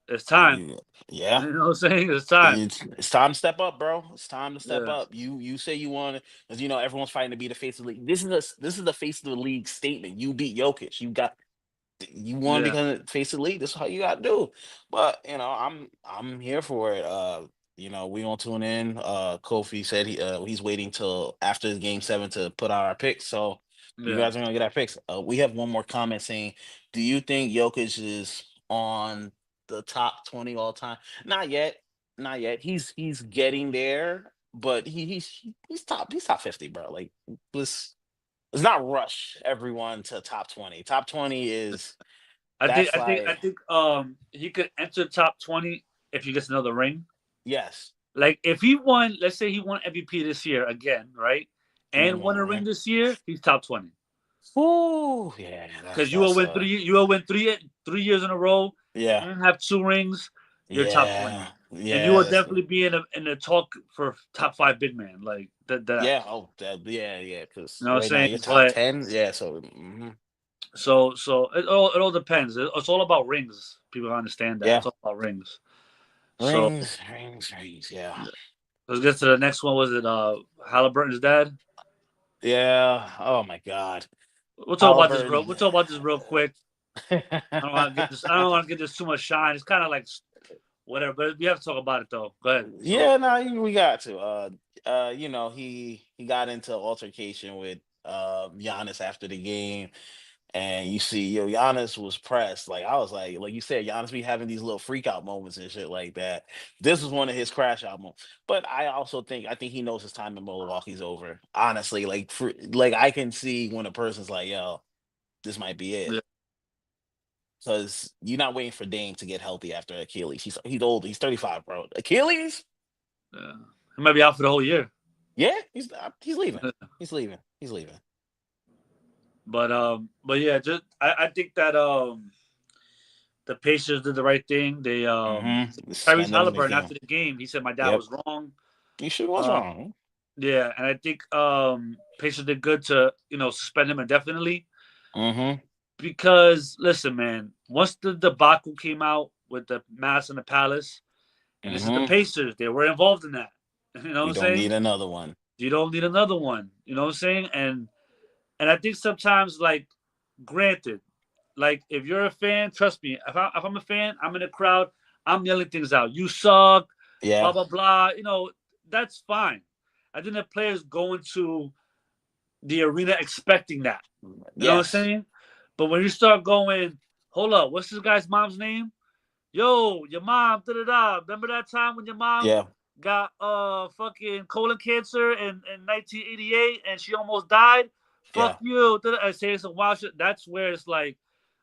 it's time. Yeah. You know what I'm saying? It's time. It's time to step up, bro. It's time to step Yeah, up. You say you want it because everyone's fighting to be the face of the league. This is the face of the league statement. You beat Jokic. You want to yeah, become the face of the league. This is how you got to do. But I'm here for it. We gonna tune in. Kofi said he's waiting till after game 7 to put out our picks. So you yeah. guys are gonna get our picks. We have one more comment saying, "Do you think Jokic is on the top 20 all time?" Not yet. Not yet. He's getting there, but he's top 50, bro. Like let's not rush everyone to top 20. Top 20 is I think that's I think I like think he could enter top 20 if he gets another ring. yes. Like if he won, let's say he won MVP this year again, right? And then And won one, a ring right? this year, he's top 20. Ooh, yeah, Because that's you will win 3 years in a row yeah. and have 2 rings, you're top 20. Yeah. And you will Yeah, definitely be in a talk for top 5 big man. Like that. yeah, oh yeah, You because know what I'm right now you're saying? top But 10. Yeah, so so it all depends. It's all about rings. People understand that. yeah. It's all about rings. So Rings, yeah. Let's get to the next one. Was it Haliburton's dad? Yeah. Oh my God. We'll talk about this real. Haliburton. We'll talk about this real quick. I don't want to get this. I don't want to get this too much shine. It's kind of like whatever, but we have to talk about it though. Go ahead. So Yeah, no, we got to. He got into altercation with Giannis after the game, and you see, Giannis was pressed. Like I was like you said, Giannis be having these little freak out moments and shit like that. This is one of his crash out moments. But I think he knows his time in Milwaukee's over. Honestly, like I can see when a person's like, yo, this might be it. yeah, Because you're not waiting for Dame to get healthy after Achilles. He's old. He's 35, bro. Achilles? yeah. He might be out for the whole year. Yeah, he's leaving. He's leaving. He's leaving. But yeah, just I think that the Pacers did the right thing. They Tyrese Suspend him Haliburton again. after the game, he said my dad Yep. was wrong. He sure was wrong. Yeah, and I think Pacers did good to suspend him indefinitely. Mm-hmm. Because listen, man, once the debacle came out with the Mavs and the Palace, and this is the Pacers, they were involved in that. You know what I'm saying? You don't need another one. You don't need another one. You know what I'm saying? And I think sometimes, like, granted, like if you're a fan, trust me, if I'm a fan, I'm in the crowd, I'm yelling things out. You suck, Yeah. blah blah blah. That's fine. I think the players go into the arena expecting that. You know what I'm saying? But when you start going, hold up, what's this guy's mom's name? Yo, your mom, da da da. Remember that time when your mom got fucking colon cancer in 1988 and she almost died? Fuck you. I say some wild shit. That's where it's like,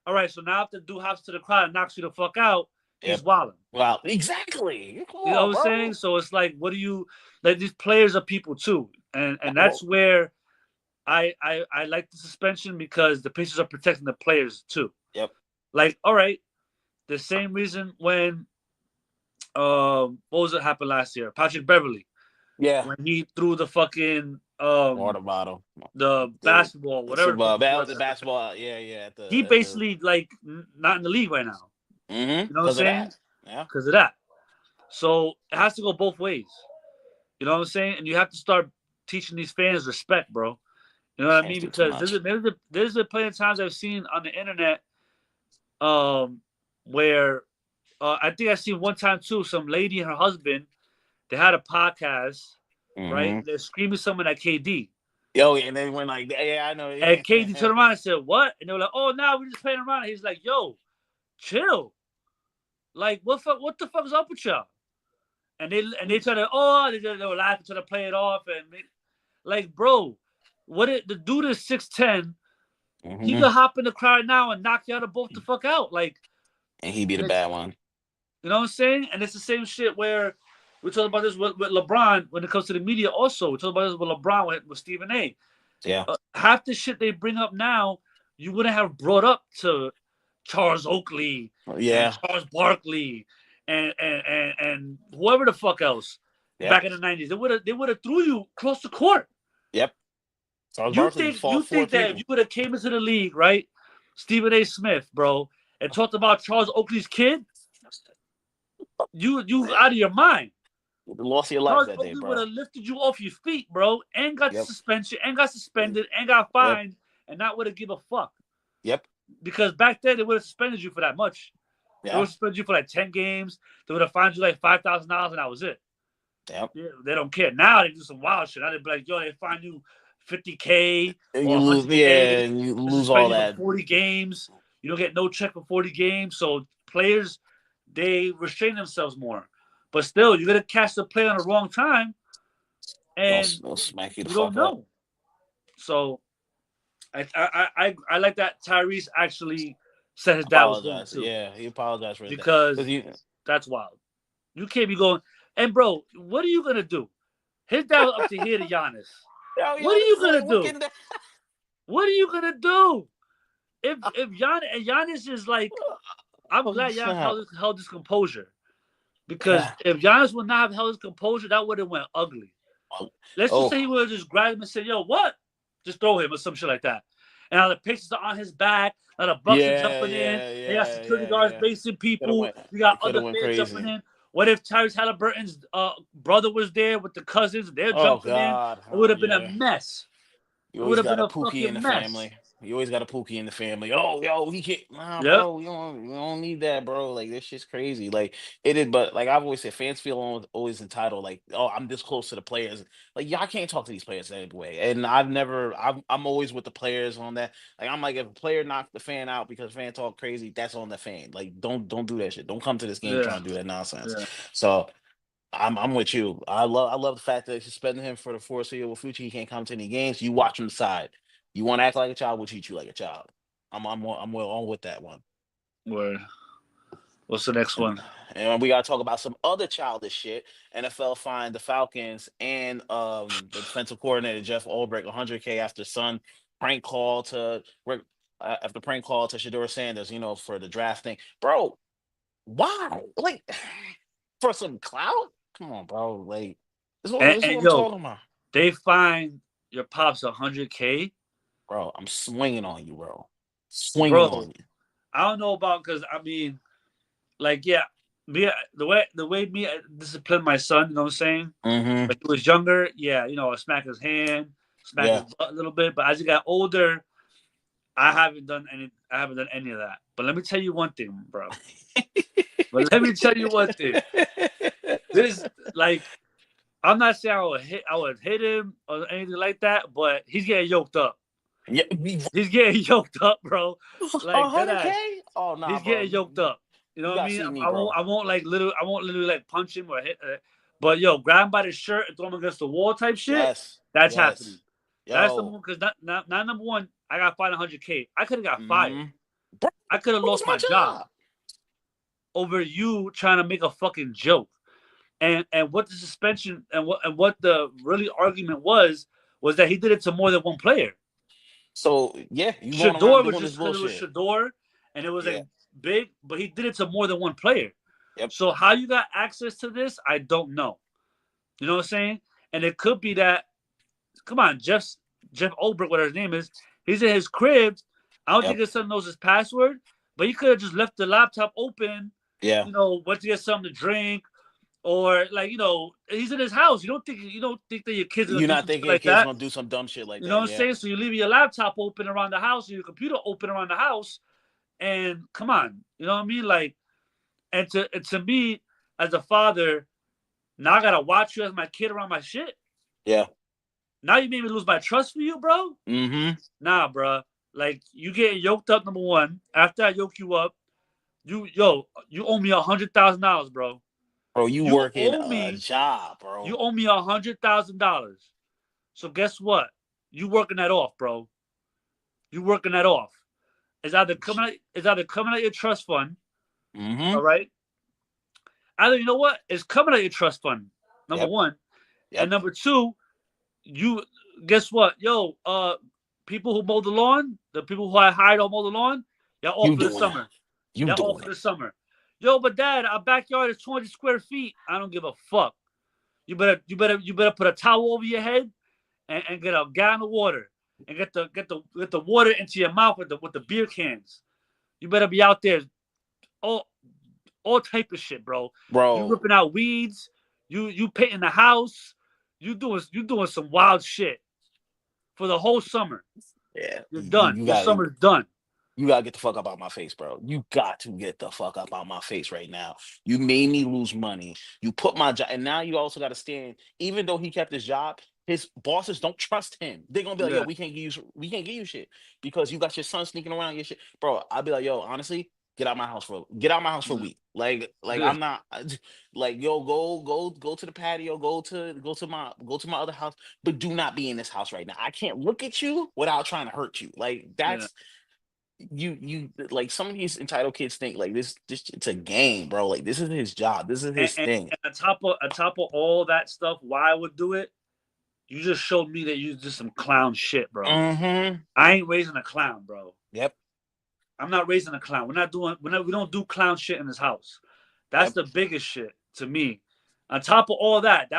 all right, so now if the dude hops to the crowd and knocks you the fuck out, he's wilding. Wow, exactly. You know what I'm saying? So it's like, what do you like? These players are people too, and that's where I like the suspension because the Pacers are protecting the players too. Yep. Like, all right, the same reason when what was it happened last year? Patrick Beverley. Yeah. When he threw the fucking water bottle, the basketball, whatever. The basketball. Yeah. He basically like not in the league right now. Mm-hmm. You know what I'm saying? Yeah. Because of that. So it has to go both ways. You know what I'm saying? And you have to start teaching these fans respect, bro. You know what I mean? Because there's been plenty of times I've seen on the internet where I think I seen one time too, some lady and her husband, they had a podcast, right? They're screaming something at KD. Yo, and then when like, I know. And KD turned around and said, "What?" And they were like, "Oh, now we're just playing around." He's like, "Yo, chill. Like, what the fuck is up with y'all?" And they try to they were laughing, trying to play it off, and like, bro, the dude is 6'10". He could hop in the crowd now and knock y'all both the fuck out, like. And he'd be the bad one. You know what I'm saying? And it's the same shit where we talk about this with LeBron when it comes to the media. Also, we talk about this with LeBron with Stephen A. Yeah. Half the shit they bring up now, you wouldn't have brought up to Charles Oakley, and Charles Barkley, and whoever the fuck else back in the 90s. They would have threw you across the court. Yep. You think that if you would have came into the league, right? Stephen A. Smith, bro, and talked about Charles Oakley's kid, you out of your mind. You lost your life Charles that Oakley day, bro. would have lifted you off your feet, bro, and got the suspension, and got suspended, and got fined, and not would have give a fuck. Yep. Because back then they would have suspended you for that much. They would have suspended you for like 10 games. They would have fined you like $5,000, and that was it. Yep. Yeah, they don't care. Now they do some wild shit. Now they'd be like, yo, they fine you $50K, and you lose, and you lose all that. 40 games. You don't get no check for 40 games. So players, they restrain themselves more. But still, you're gonna catch the play on the wrong time, and they'll smack you the you don't fuck know. up. So, I like that Tyrese actually said his dad was going to. Yeah, he apologized for because that's wild. You can't be going. And bro, what are you gonna do? His dad was up to here to Giannis. What are you gonna do? What are you gonna do? If Giannis is like, I'm glad Giannis held his composure. Because if Giannis would not have held his composure, that would have went ugly. Let's just say he would have just grabbed him and said, yo, what? Just throw him or some shit like that. And now the Pacers are on his back. Now the Bucks are jumping in. They got security guards basing people. You got other fans jumping in. What if Tyrese Haliburton's brother was there with the cousins? They're Oh jumping in. God, It would have been a yeah. mess. You It would always have been got a a Pookie in fucking the mess. family. You always got a Pookie in the family. Oh, yo, he can't. Nah, Yep. bro, you don't need that, bro. Like this shit's crazy. Like it is, but like I've always said, fans feel always entitled. Like, oh, I'm this close to the players. Like y'all can't talk to these players anyway. And I'm always with the players on that. Like I'm like, if a player knocks the fan out because fan talk crazy, that's on the fan. Like don't do that shit. Don't come to this game Yeah. trying to do that nonsense. Yeah. So. I'm with you. I love the fact that they suspended him for the foreseeable future. He can't come to any games. You watch him decide. You want to act like a child, we'll treat you like a child. I'm well on with that one. Word. What's the next And one? and we gotta talk about some other childish shit. NFL fined the Falcons and the defensive coordinator Jeff Ulbrich 100K after son prank call to after prank call to Shedeur Sanders, for the draft thing. Bro, why? Like for some clout? Come on, bro. Like this is what And I'm yo, talking about. they find your pops 100K, Bro, I'm swinging on you, bro. Swinging bro. on you. I don't know about because I mean, like, yeah, me the way me discipline my son. You know what I'm saying? Mm-hmm. When he was younger, yeah, I smack his hand, smack his Yeah. butt a little bit. But as he got older, I haven't done any of that. But let me tell you one thing, bro. But let me tell you one thing. This like I'm not saying I would hit him or anything like that, but he's getting yoked up. Yeah. He's getting yoked up, bro. A Like that hundred ass. K? Oh nah, He's bro. getting You yoked up. You know you what I gotta mean? see me, I won't. bro. I won't like literally. I won't literally like punch him or hit. But yo, grab him by the shirt and throw him against the wall type shit. Yes. That's happening. Yes. That's number Yo. one. Because not number one. I got fined 100K. I could have got fired. Mm-hmm. Bro, I could have it was lost my my job job. over you trying to make a fucking joke. And what the suspension and what the really argument was that he did it to more than one player. So yeah, you going around Shedeur was doing this just because it was bullshit. Shedeur and it was Yeah. like big, but he did it to more than one player. Yep. So how you got access to this, I don't know. You know what I'm saying? And it could be that come on, Jeff Olbrich, whatever his name is, he's in his crib. I don't think Yep. his son knows his password, but he could have just left the laptop open, Yeah. went to get something to drink, or like, he's in his house. You don't think that your kids are gonna You're do not some shit thinking your like kid's that. gonna do some dumb shit like You know that. what I'm Yeah. saying? So you leave your laptop open around the house, or your computer open around the house, and come on, you know what I mean? Like, and to me, as a father, now I gotta watch you as my kid around my shit. Yeah. Now you made me lose my trust for you, bro. Mm-hmm. Nah, bro. Like you getting yoked up. Number one. After I yoke you up, you owe me $100,000, bro. Bro, you You working owe a me. job, You bro. owe me $100,000. So guess what? You working that off, bro. You working that off. It's either coming out your trust fund. Mm-hmm. All right. Either you know what? It's coming out your trust fund. Number Yep. one, and Yep. number two, you guess what? Yo, people who mow the lawn, the people who I hired to mow the lawn, y'all off You for the doing it. summer. You Y'all off doing for it. the summer. Yo, but dad, our backyard is 200 square feet. I don't give a fuck. You better put a towel over your head and get a gallon of water and get the water into your mouth with the beer cans. You better be out there all all type of shit, bro. You Bro. ripping out weeds. You painting the house. You doing some wild shit for the whole summer. Yeah. You're You, done. you Your got summer's done. You gotta get the fuck up out my face, bro. You got to get the fuck up out my face right now. You made me lose money. You put my job, and now you also got to stand. Even though he kept his job, his bosses don't trust him. They're gonna be like, "Yo, Yeah, we can't give you shit because you got your son sneaking around your shit, bro." I'll be like, "Yo, honestly, get out my house for a yeah, week. Like yeah. I'm not like yo, go to the patio, go to my other house, but do not be in this house right now. I can't look at you without trying to hurt you. Like Yeah. that's." You like some of these entitled kids think like this it's a game, bro. Like this is his job. This is And, his and, thing. and on top of all that stuff, why I would do it? You just showed me that you just some clown shit, bro. Mm-hmm. I ain't raising a clown, bro. Yep. I'm not raising a clown. We don't do clown shit in this house. That's Yep. the biggest shit to me. On top of all that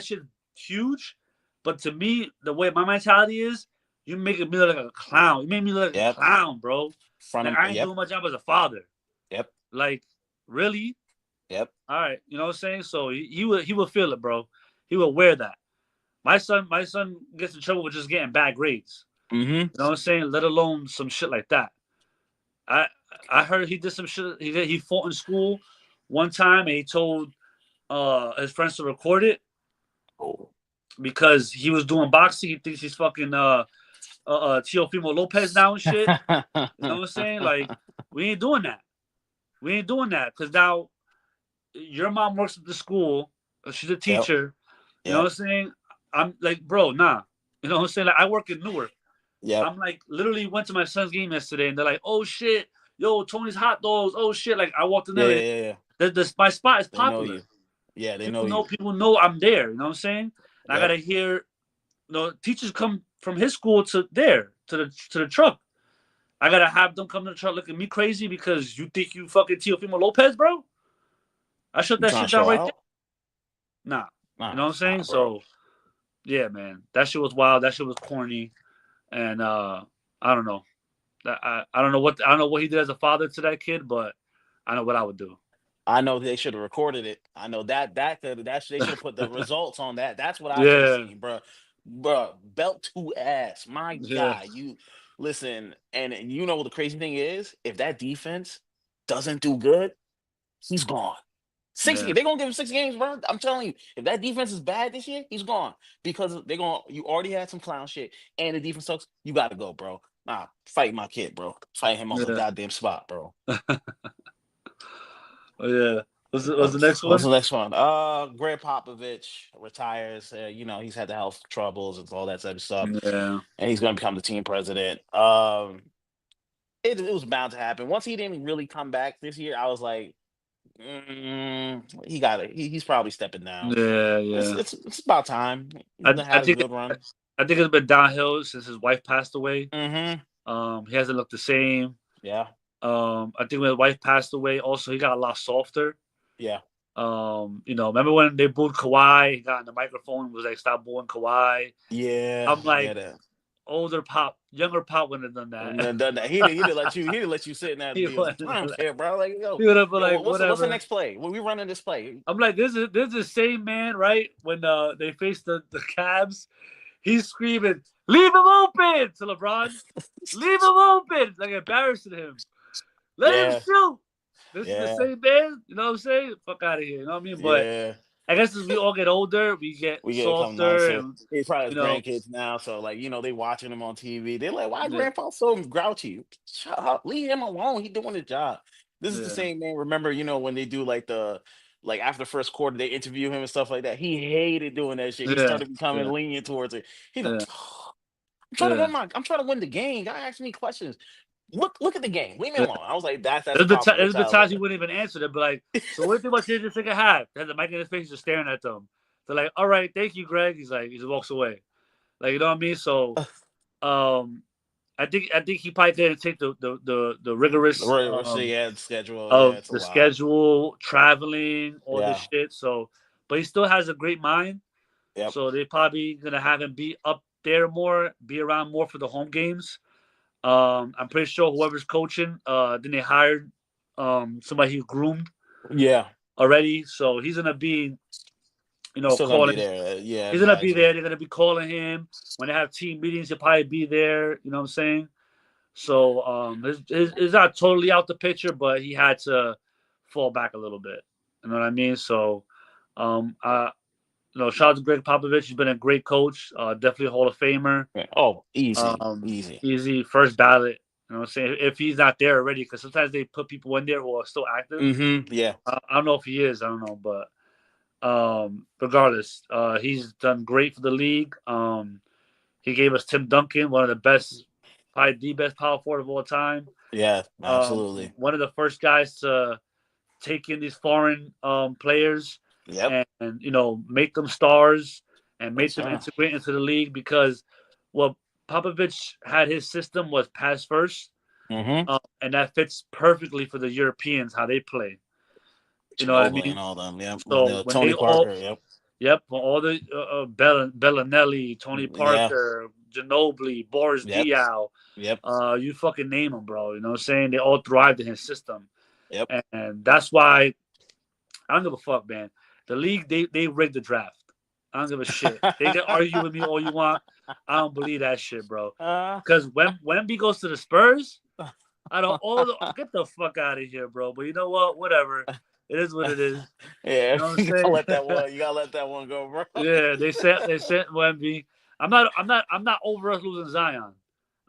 shit huge. But to me, the way my mentality is, you making me look like a clown. You made me look like a Yep. clown, bro. Front Like of I ain't yep. doing my job as a father. Yep. Like, really? Yep. All right, you know what I'm saying? So he will feel it, bro. He will wear that. My son gets in trouble with just getting bad grades. Mm-hmm. You know what I'm saying? Let alone some shit like that. I I heard he did some shit. He fought in school one time, and he told his friends to record it Oh. because he was doing boxing. He thinks he's fucking Teofimo Lopez now and shit. You know what I'm saying? Like we ain't doing that. We ain't doing that because now your mom works at the school. She's a Yep. teacher. You know what Yep. I'm saying? I'm like, bro, nah. You know what I'm saying? Like I work in Newark. Yep. I'm like literally went to my son's game yesterday, and they're like, "Oh shit, yo, Tony's hot dogs." Oh shit, like I walked in Yeah, there. yeah, yeah. My spot is They know popular. you. Yeah, they know People you. know I'm there. You know what I'm saying? And I Yep. gotta hear, teachers come from his school to there to the truck. I gotta have them come to the truck look at me crazy because you think you fucking Teofimo Lopez, bro. I shut You that trying shit to down show right there. out? Nah, you Nah, know what I'm saying? nah, bro. So yeah, man, that shit was wild. That shit was corny, and I don't know. I don't know what he did as a father to that kid, but I know what I would do. I know they should have recorded it. I know they should have put the results on that. That's what I should have Yeah, seen, bro. Bro, belt to ass. My yeah, God, you listen, and you know what the crazy thing is? If that defense doesn't do good, he's gone. Six yeah, games. They're gonna give him 6 games, bro. I'm telling you, if that defense is bad this year, he's gone. Because they're gonna you already had some clown shit and the defense sucks. You gotta go, bro. Nah, fight my kid, bro. Fight him on the yeah. goddamn spot, bro. Oh yeah. What's the next What's one? the next one? Greg Popovich retires. He's had the health troubles and all that type of stuff, Yeah, and he's going to become the team president. It was bound to happen. Once he didn't really come back this year, I was like, he got it. He's probably stepping down. yeah, It's yeah. it's it's about time. He's I I had a think good run. I think it's been downhill since his wife passed away. Mm-hmm. He hasn't looked the same. Yeah. I think when his wife passed away, also he got a lot softer. Yeah. Remember when they booed Kawhi? He got on the microphone and was like, "Stop booing Kawhi." Yeah. I'm Yeah. like, That. younger Pop wouldn't have done And that. then done that. He didn't let you sit in that he deal. would I don't care, bro. Like, yo, he would have been yo, like, what's the whatever. next play? When we running this play? I'm like, this is the same man, right? When they faced the Cavs, he's screaming, "Leave him open!" to LeBron. Leave him open, like embarrassing him. Let him Yeah. shoot. This is the Yeah. same man. You know what I'm saying? Fuck out of here. You know what I mean? But Yeah. I guess as we all get older, we get We get become softer, nicer. and He probably has you know, grandkids now, so like they watching him on TV. They're like, "Why yeah, Grandpa so grouchy? Shut up, leave him alone. He doing his job." This is the yeah, same man. Remember, when they do like after the first quarter, they interview him and stuff like that. He hated doing that shit. He yeah, started becoming yeah, lenient towards it. He's like, yeah, " yeah. I'm trying to win the game. Guy asking me questions. Look at the game. Leave me Yeah. alone." I was like, "That's Popovich." There's been times he wouldn't even answer them, but like, so what do you think about the second half? They had the mic in his face, just staring at them. They're like, "All right, thank you, Greg." He just walks away. Like, you know what I mean? So, um, I think he probably didn't take the rigorous Right, so yeah, the schedule. Yeah, of it's a the lot. schedule, traveling, all this Yeah. shit. So, but he still has a great mind. Yep. So they probably gonna have him be up there more, be around more for the home games. I'm pretty sure whoever's coaching, then they hired somebody he groomed Yeah. already. So he's gonna be, He's still gonna be calling. there. Yeah, He's gonna be exactly. there. They're gonna be calling him when they have team meetings. He'll probably be there. You know what I'm saying? So he's not totally out the picture, but he had to fall back a little bit. You know what I mean? So, um, uh, shout out to Greg Popovich. He's been a great coach. Definitely a Hall of Famer. Yeah. Oh, easy, Um, easy. Easy first ballot. You know what I'm saying? If he's not there already, because sometimes they put people in there who are still active. Mm-hmm. Yeah. I don't know if he is. I don't know, but regardless, he's done great for the league. He gave us Tim Duncan, one of the best, probably the best power forward of all time. Yeah. Absolutely. One of the first guys to take in these foreign players Yep. and make them stars and make That's them right. integrate into the league because what Popovich had his system was pass first, Mm-hmm. and that fits perfectly for the Europeans how they play. You know what I Ginobili mean? and all them. Yep. So when Tony they all, Parker. Yep. yep, when all the Bellinelli, Tony Yeah. Parker, Ginobili, Boris Yep. Diaw, Yep. you fucking name them, bro. You know what I'm saying? They all thrived in his system, Yep. and that's why I don't give a fuck, man. The league, they rigged the draft. I don't give a shit. They can argue with me all you want. I don't believe that shit, bro. Uh, Because when Wemby goes to the Spurs, I don't get the fuck out of here, bro. But you know what? Whatever. It is what it is. You yeah, know what I'm you gotta saying? let that one. You gotta let that one go, bro. Yeah, they sent Wemby. I'm not over us losing Zion.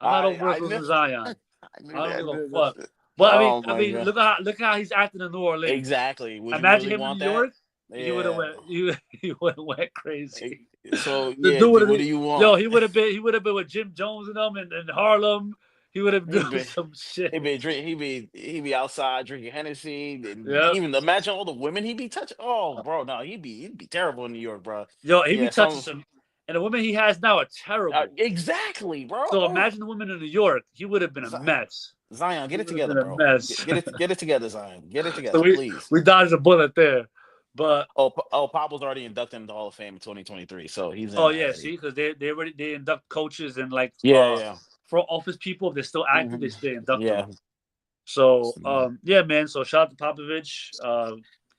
I'm not over us I knew losing Zion. I knew I don't that. give a Dude. fuck. But I mean, Oh I my mean, god! look how he's acting in New Orleans. Exactly. Would you Imagine really him in want New that? York. He would have Yeah. went. He would have went crazy. So The yeah, dude would have what been. do you Yo, want? he would have been with Jim Jones and them in Harlem. He would have He'd done be some shit. he'd be outside drinking Hennessy, and Yeah. even imagine all the women he'd be touching. Oh, bro, no, he'd be terrible in New York, bro. Yo, he be Yeah, touching some some, and the women he has now are terrible. exactly, bro. So Oh, imagine the women in New York. He would have been a Zion, mess. Zion, He get it would have together, been a bro. mess. Get it together, Zion. Get it So together, we please. we dodged a bullet there, but Pablo's already inducted into the Hall of Fame in 2023, so he's in oh yeah, already. see, because they induct coaches and like Yeah, yeah. front office people. If they're still active, Hmm. they induct them. Yeah. So yeah, man. So shout out to Popovich.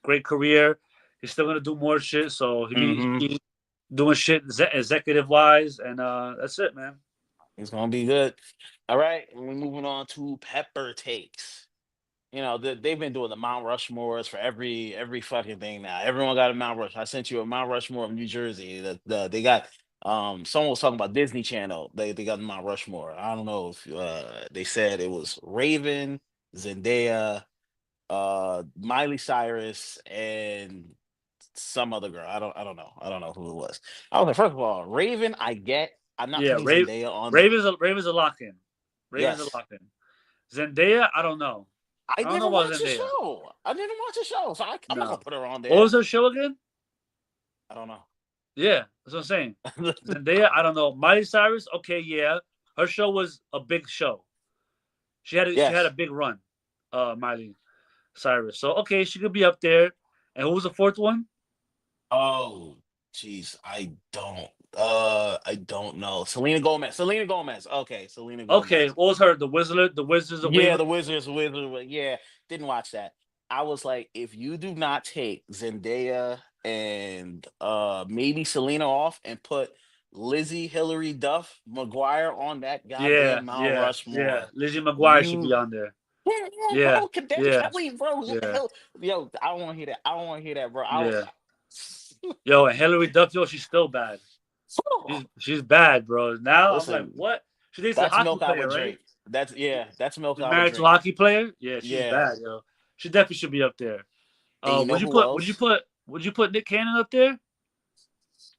Great career. He's still gonna do more shit. So Hmm. he doing shit executive wise, and that's it, man. It's gonna be good. All right, and we're moving on to pepper takes. They've been doing the Mount Rushmores for every fucking thing now. Everyone got a Mount Rush. I sent you a Mount Rushmore of New Jersey. They got someone was talking about Disney Channel. They got Mount Rushmore. I don't know if they said it was Raven, Zendaya, Miley Cyrus, and some other girl. I don't know who it was. I was like, first of all, Raven, I get. I'm not Yeah, putting Zendaya on the Ravens a lock in. Ravens a yes. lock in. Zendaya, I don't know. I I don't know didn't about watch the Zendaya. show. I didn't watch the show, so I'm not gonna No. put her on What there. was her show again? I don't know. Yeah, that's what I'm saying. Zendaya, I don't know. Miley Cyrus, okay, yeah. Her show was a big show. She had a Yes. big run, Miley Cyrus. So okay, she could be up there. And who was the fourth one? Oh, jeez, I don't know. Selena Gomez. Selena Gomez. Okay, Selena Okay, Gomez. what was her? The Wizards of Yeah, Waverly. the Wizards. Yeah, didn't watch that. I was like, if you do not take Zendaya and maybe Selena off and put Lizzie, Hillary Duff, McGuire on that Yeah, goddamn Mount yeah, yeah. Rushmore, Lizzie McGuire should be you on there. yeah, yeah, Yeah, bro, Cadet yeah, Kelly, bro. What the yeah, hell? Yo, I don't want to hear that. I don't want to hear that, bro. yeah. Yo, and Hillary Duff, yo, she's still bad. She's bad, bro. Now I'm like, Listen, what? She dates a that's hockey milk out player, with right? Drake. That's milk She's out with married to a Drake. hockey player. Yeah, she's Yeah. bad, yo. She definitely should be up there. And you Would know you who put? Would you else? put? Would you put Nick Cannon up there?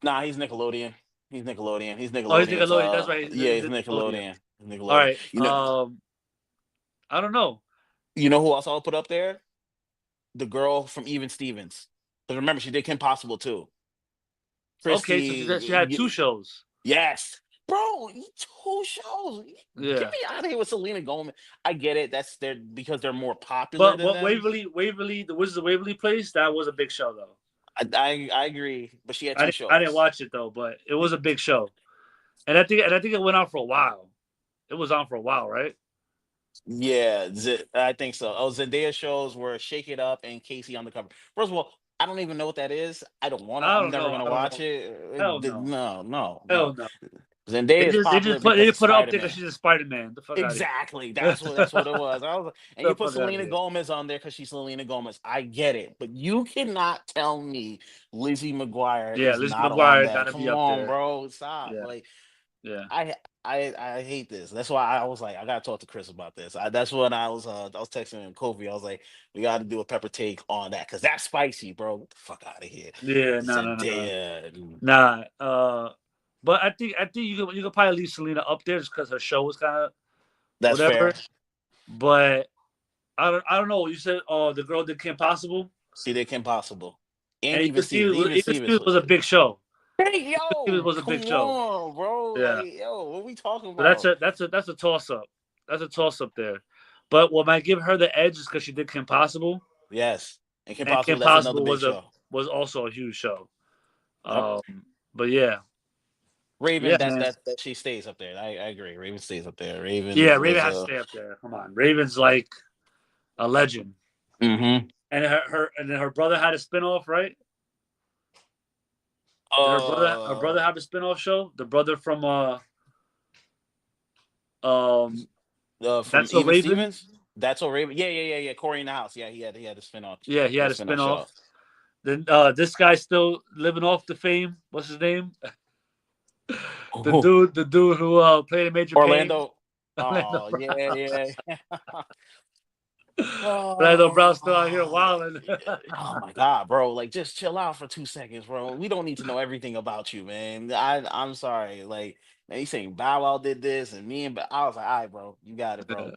Nah, he's Nickelodeon. He's Nickelodeon. He's Oh, he's Nickelodeon's Nickelodeon. That's right. yeah, He's he's Nickelodeon. Nickelodeon. He's All Nickelodeon. right. I don't know. You know who else I'll put up there? The girl from Even Stevens. Because remember, she did Kim Possible too. Okay, so she had two Christy. shows. Yes. Bro, 2 shows. Get Yeah. me out of here with Selena Gomez. I get it. That's their because they're more popular But than what them. Waverly, the Wizards of Waverly Place, that was a big show though. I agree. But she had I two didn't shows. watch it though, but it was a big show, and I think it went on for a while. It was on for a while, right? Yeah, I think so. Oh, Zendaya shows were Shake It Up and Casey Undercover. First of all, I don't even know what that is. I don't want to. I I'm don't never know. gonna I don't watch know. it. Hell no. No, no, no. Hell no. Zendaya They is just they popular just put they because of just put her up Spider there because Man. she's a Spider Man. The fuck out of Exactly. here. That's what it was. I was like, and The you put fuck out of Selena here. Gomez on there because she's Selena Gomez. I get it, but you cannot tell me Lizzie McGuire Yeah, is Lizzie not on McGuire that. gotta be Come up on, there. bro. Stop. Yeah, Like yeah. I hate this. That's why I was like, I gotta talk to Chris about this. That's when I was texting him Kofi. I was like, we gotta do a pepper take on that because that's spicy, bro. Get the fuck out of here. Yeah, no, no, no, no. Zendaya. Nah. But I think you could probably leave Selena up there just because her show was kind of That's whatever. fair. But I don't know. You said the girl did Kim Possible, She did Kim Possible. And and even Stevens. Even Even Stevens Stevens was was a big show. hey Even Stevens yo, was a big come show. on, bro. Yeah. Like, yo, what we talking So that's about? a toss up. That's a toss up there. But what might give her the edge is because she did Kim Possible, Yes. And Kim and Kim Possible, that's another Possible big was a show. was also a huge show. Yep. Um, but yeah, Raven, yeah, man. that she stays up there. I agree. Raven stays up there. Raven Yeah, Raven was has to stay up there. Come on, Raven's like a legend. mm-hmm. And her brother had a spinoff, right? Did her Uh, brother have a spinoff show? The brother from um from That's So Even Raven. Stevens. That's all Raven. Yeah. Corey in the House. Yeah, he had a spinoff. Yeah, he He had had a a spinoff show. spinoff. Then this guy's still living off the fame. What's his name? Oh, The dude who played in Major Pain. Orlando. Orlando Oh Brown. yeah. Orlando Oh, Brown still out here wilding. oh my God, bro! Like, just chill out for 2 seconds, bro. We don't need to know everything about you, man. I'm sorry. Like, man, he's saying Bow Wow did this, and me and I was like, all right, bro, you got it, bro.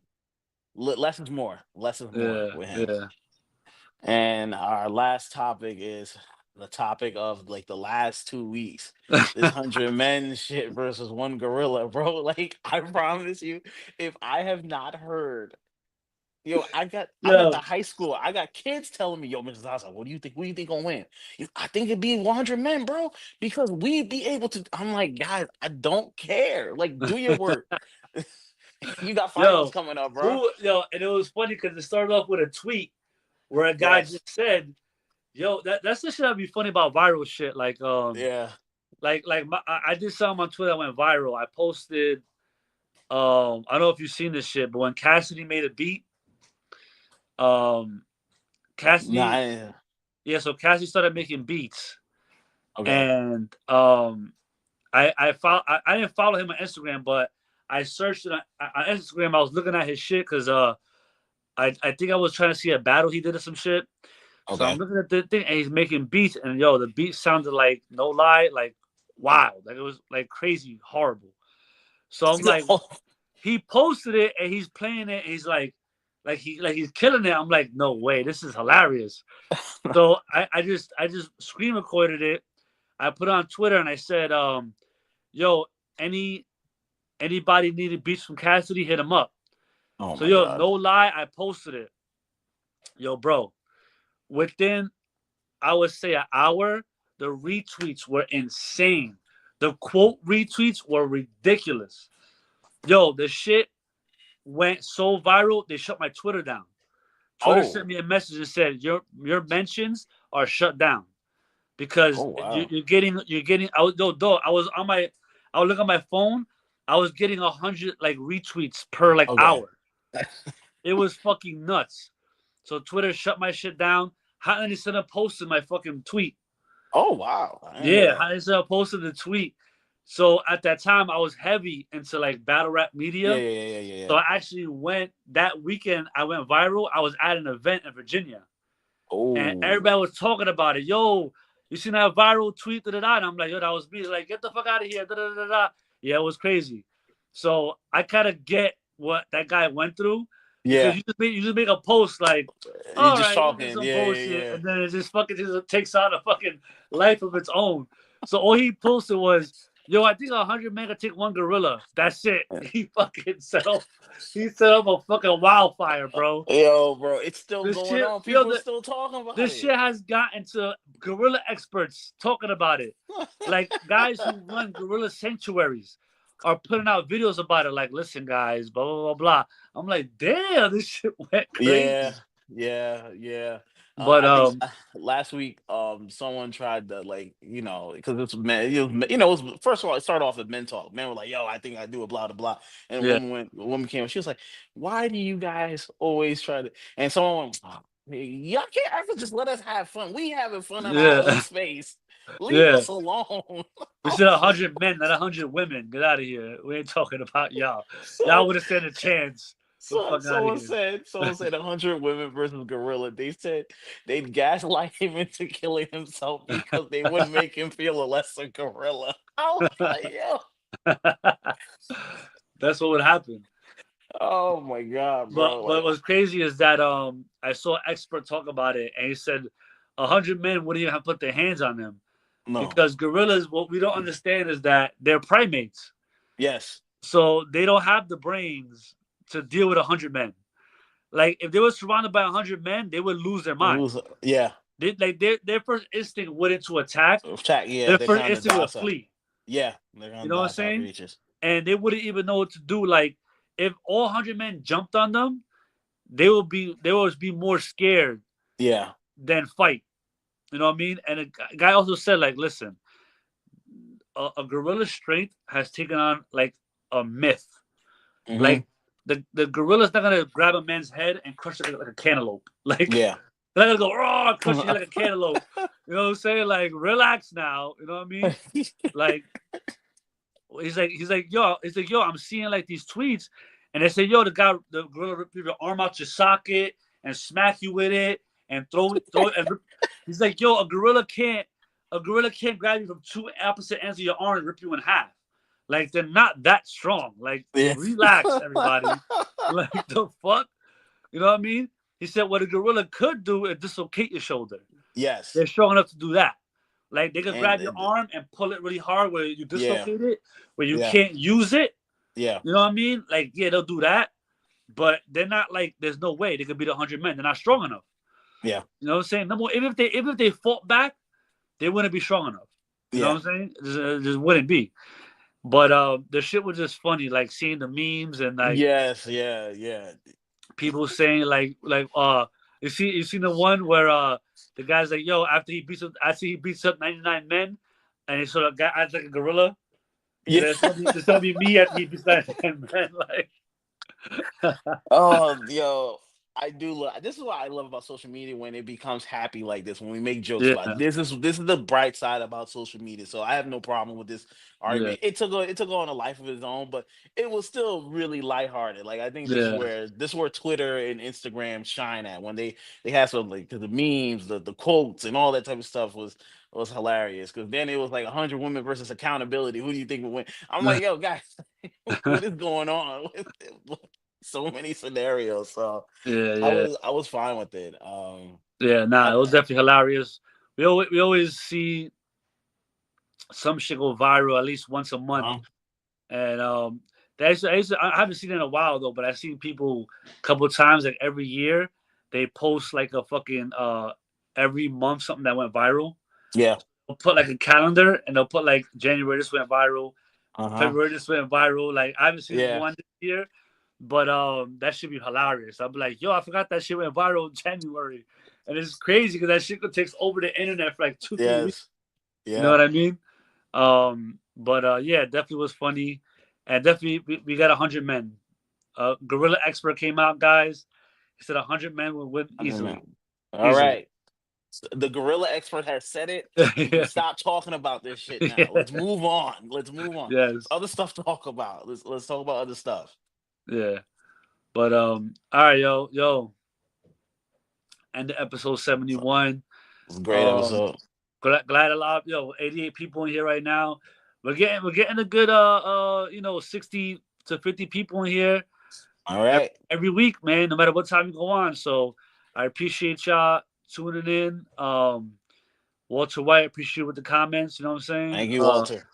Less is more. Less is more Yeah, with him. yeah. And our last topic is the topic of like the last 2 weeks. This 100 men shit versus one gorilla, bro. Like, I promise you, if I have not heard. Yo, I'm at the Yo, high school. I got kids telling me, yo, Mrs. Zaza, what do you think? What do you think gonna win? I think it'd be 100 men, bro, because we'd be able to. I'm like, guys, I don't care. Like, do your work. You got finals yo, coming up, bro. and it was funny because it started off with a tweet where a guy Yes. just said, "Yo, that's the shit that'd be funny about viral shit." Yeah. I did something on Twitter that went viral. I posted, I don't know if you've seen this shit, but when Cassidy made a beat, um, Cassidy, Nah. yeah, so Cassidy started making beats, Okay. and I didn't follow him on Instagram, but I searched it on Instagram. I was looking at his shit because I think I was trying to see a battle he did or some shit. So I'm Okay. looking at the thing and he's making beats, and yo, the beat sounded like, no lie, like wow, like it was like crazy horrible. So I'm like, No. he posted it and he's playing it. And he's like he's killing it. I'm like, no way, this is hilarious. So I just screen recorded it. I put it on Twitter and I said, yo, anybody needed beats from Cassidy, hit him up. Oh So my yo, God. no lie, I posted it. Yo, bro, within I would say an hour, the retweets were insane. The quote retweets were ridiculous. Yo, the shit went so viral, they shut my Twitter down. Twitter sent Oh. me a message and said your mentions are shut down Oh because wow. you're getting. I was I would look at my phone. I was getting 100 like retweets per like Okay. hour. It was fucking nuts. So Twitter shut my shit down. How instead of posting my fucking tweet. Oh wow. I didn't know Yeah, that. how instead of posting the tweet. So at that time, I was heavy into like battle rap Yeah. media. Yeah. Yeah. Yeah. So Yeah. I actually went that weekend. I went viral. I was at an event in Virginia, and Oh. everybody was talking about it. Yo, you seen that viral tweet? Da, da, da. And I'm like, yo, that was me. They're like, get the fuck out of here. Da, da, da, da. Yeah, it was crazy. So I kind of get what that guy went through because Yeah. you just make a post like, You all just right, this is talking. some Yeah. Yeah. bullshit, Yeah. and then it just fucking just takes on a fucking life of its own. So all he posted was, yo, I think 100 men could take one gorilla. That's it. He fucking set up a fucking wildfire, bro. Yo, bro, it's still This going shit, on. yo, People are still talking about this shit it. has gotten to gorilla experts talking about it. Like guys who run gorilla sanctuaries are putting out videos about it. Like, listen, guys, blah blah blah blah. I'm like, damn, this shit went Yeah, crazy. yeah. But I think last week, someone tried to like, because it's men, it was first of all, it started off with men talk. Men were like, "Yo, I think I do a blah blah blah," and yeah, a woman came, she was like, "Why do you guys always try to?" And someone went, "Y'all can't ever just let us have fun. We having fun in our own yeah, space. Leave yeah. us alone." We I said was like, 100 men, not 100 women. Get out of here. We ain't talking about y'all. Y'all so would have stood a chance. The So fuck out of someone said 100 women versus gorilla. They said they'd gaslight him into killing himself because they wouldn't make him feel a lesser gorilla. I was like, yo, here. That's what would happen. oh my god, But bro. but Like, what's crazy is that I saw an expert talk about it, and he said 100 men wouldn't even have put their hands on them no, because gorillas. What we don't understand is that they're primates, yes, so they don't have the brains to deal with 100 men. Like if they were surrounded by 100 men, they would lose their mind. lose, yeah, Their first instinct wouldn't to attack. attack, yeah. Their They're first kind of instinct would docile. flee. Yeah, they're You kind of know what I'm docile saying? creatures. And they wouldn't even know what to do. Like if all 100 men jumped on them, they would be more scared Yeah. then fight. You know what I mean? And a guy also said, like, listen, a gorilla's strength has taken on like a myth. Mm-hmm. Like the gorilla's not gonna grab a man's head and crush it like a cantaloupe. Like Yeah. they're not gonna go, oh, crush your head like a cantaloupe. You know what I'm saying? Like, relax now. You know what I mean? Like he's like, yo, I'm seeing like these tweets, and they say, yo, the gorilla rip your arm out your socket and smack you with it and throw it. And he's like, yo, a gorilla can't grab you from two opposite ends of your arm and rip you in half. Like they're not that strong. Like, Yeah. relax, everybody. Like the fuck, you know what I mean? He said, what a gorilla could do is dislocate your shoulder. Yes. They're strong enough to do that. Like they could And grab your arm and pull it really hard where you yeah. dislocate it, where you Yeah. can't use it. Yeah. You know what I mean? Like, yeah, they'll do that, but they're not like there's no way they could beat 100 men. They're not strong enough. Yeah. You know what I'm saying? Number one, even if they fought back, they wouldn't be strong enough. You know Yeah. what I'm saying? Just wouldn't be. But the shit was just funny, like seeing the memes and like Yes. Yeah. Yeah. people saying you seen the one where the guy's like, yo, after he beats up 99 men and he sort of guy acts like a gorilla. He Yeah. said it's gonna be me after he beats 99 men. Like Oh, yo, I do love. This is what I love about social media when it becomes happy like this. When we make jokes yeah, about it. This is the bright side about social media. So I have no problem with this yeah, argument. It took on a life of its own, but it was still really lighthearted. Like I think yeah, this is where Twitter and Instagram shine at when they had some like the memes, the quotes, and all that type of stuff was hilarious. Because then it was like 100 women versus accountability. Who do you think would win? I'm like, yo, guys, what is going on? So many scenarios. So yeah, I yeah, was I was fine with it. yeah. Nah, I, it was definitely hilarious. We always see some shit go viral at least once a month, uh, and I haven't seen it in a while though, but I've seen people a couple of times like every year they post like a fucking every month something that went viral. yeah. They'll put like a calendar and they'll put like January this went viral, Uh-huh. February this went viral. Like I haven't seen Yeah. one this year, but that should be hilarious. I'll be like, yo, I forgot that shit went viral in January, and it's crazy because that shit takes over the internet for like 2 3 weeks. Yes. You know Yeah. what I mean? But yeah, definitely was funny, and definitely we got 100 men. Gorilla Expert came out, guys. He said 100 men will win I don't easily, know. All easily. right. The gorilla expert has said it. We can Yeah, stop talking about this shit now. yeah, Let's move on. Let's move on. yes, Other stuff to talk about. Let's talk about other stuff. yeah. But all right, yo, and the episode 71. It's a great Um, episode. glad a lot, 88 people in here right now. We're getting a good 60 to 50 people in here All right. every week, man. No matter what time you go on. So I appreciate y'all tuning in. Walter White, appreciate with the comments. You know what I'm saying? Thank you, Walter.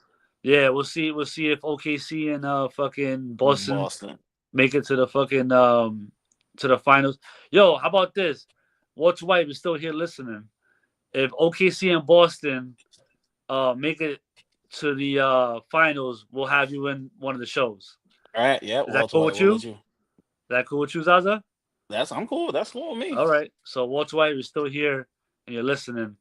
Yeah, we'll see. We'll see if OKC and fucking Boston Boston. make it to the fucking to the finals. Yo, how about this? Walter White is still here listening. If OKC and Boston make it to the finals, we'll have you in one of the shows. All right. Yeah. Is that Walter cool White with will you? let Is you. that cool with you, Zaza? I'm cool. That's cool with me. All right. So Walter White is still here and you're listening.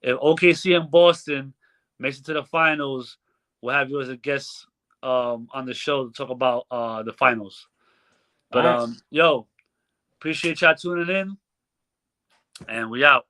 If OKC and Boston makes it to the finals, we'll have you as a guest on the show to talk about the finals. All But right. yo, appreciate y'all tuning in, and we out.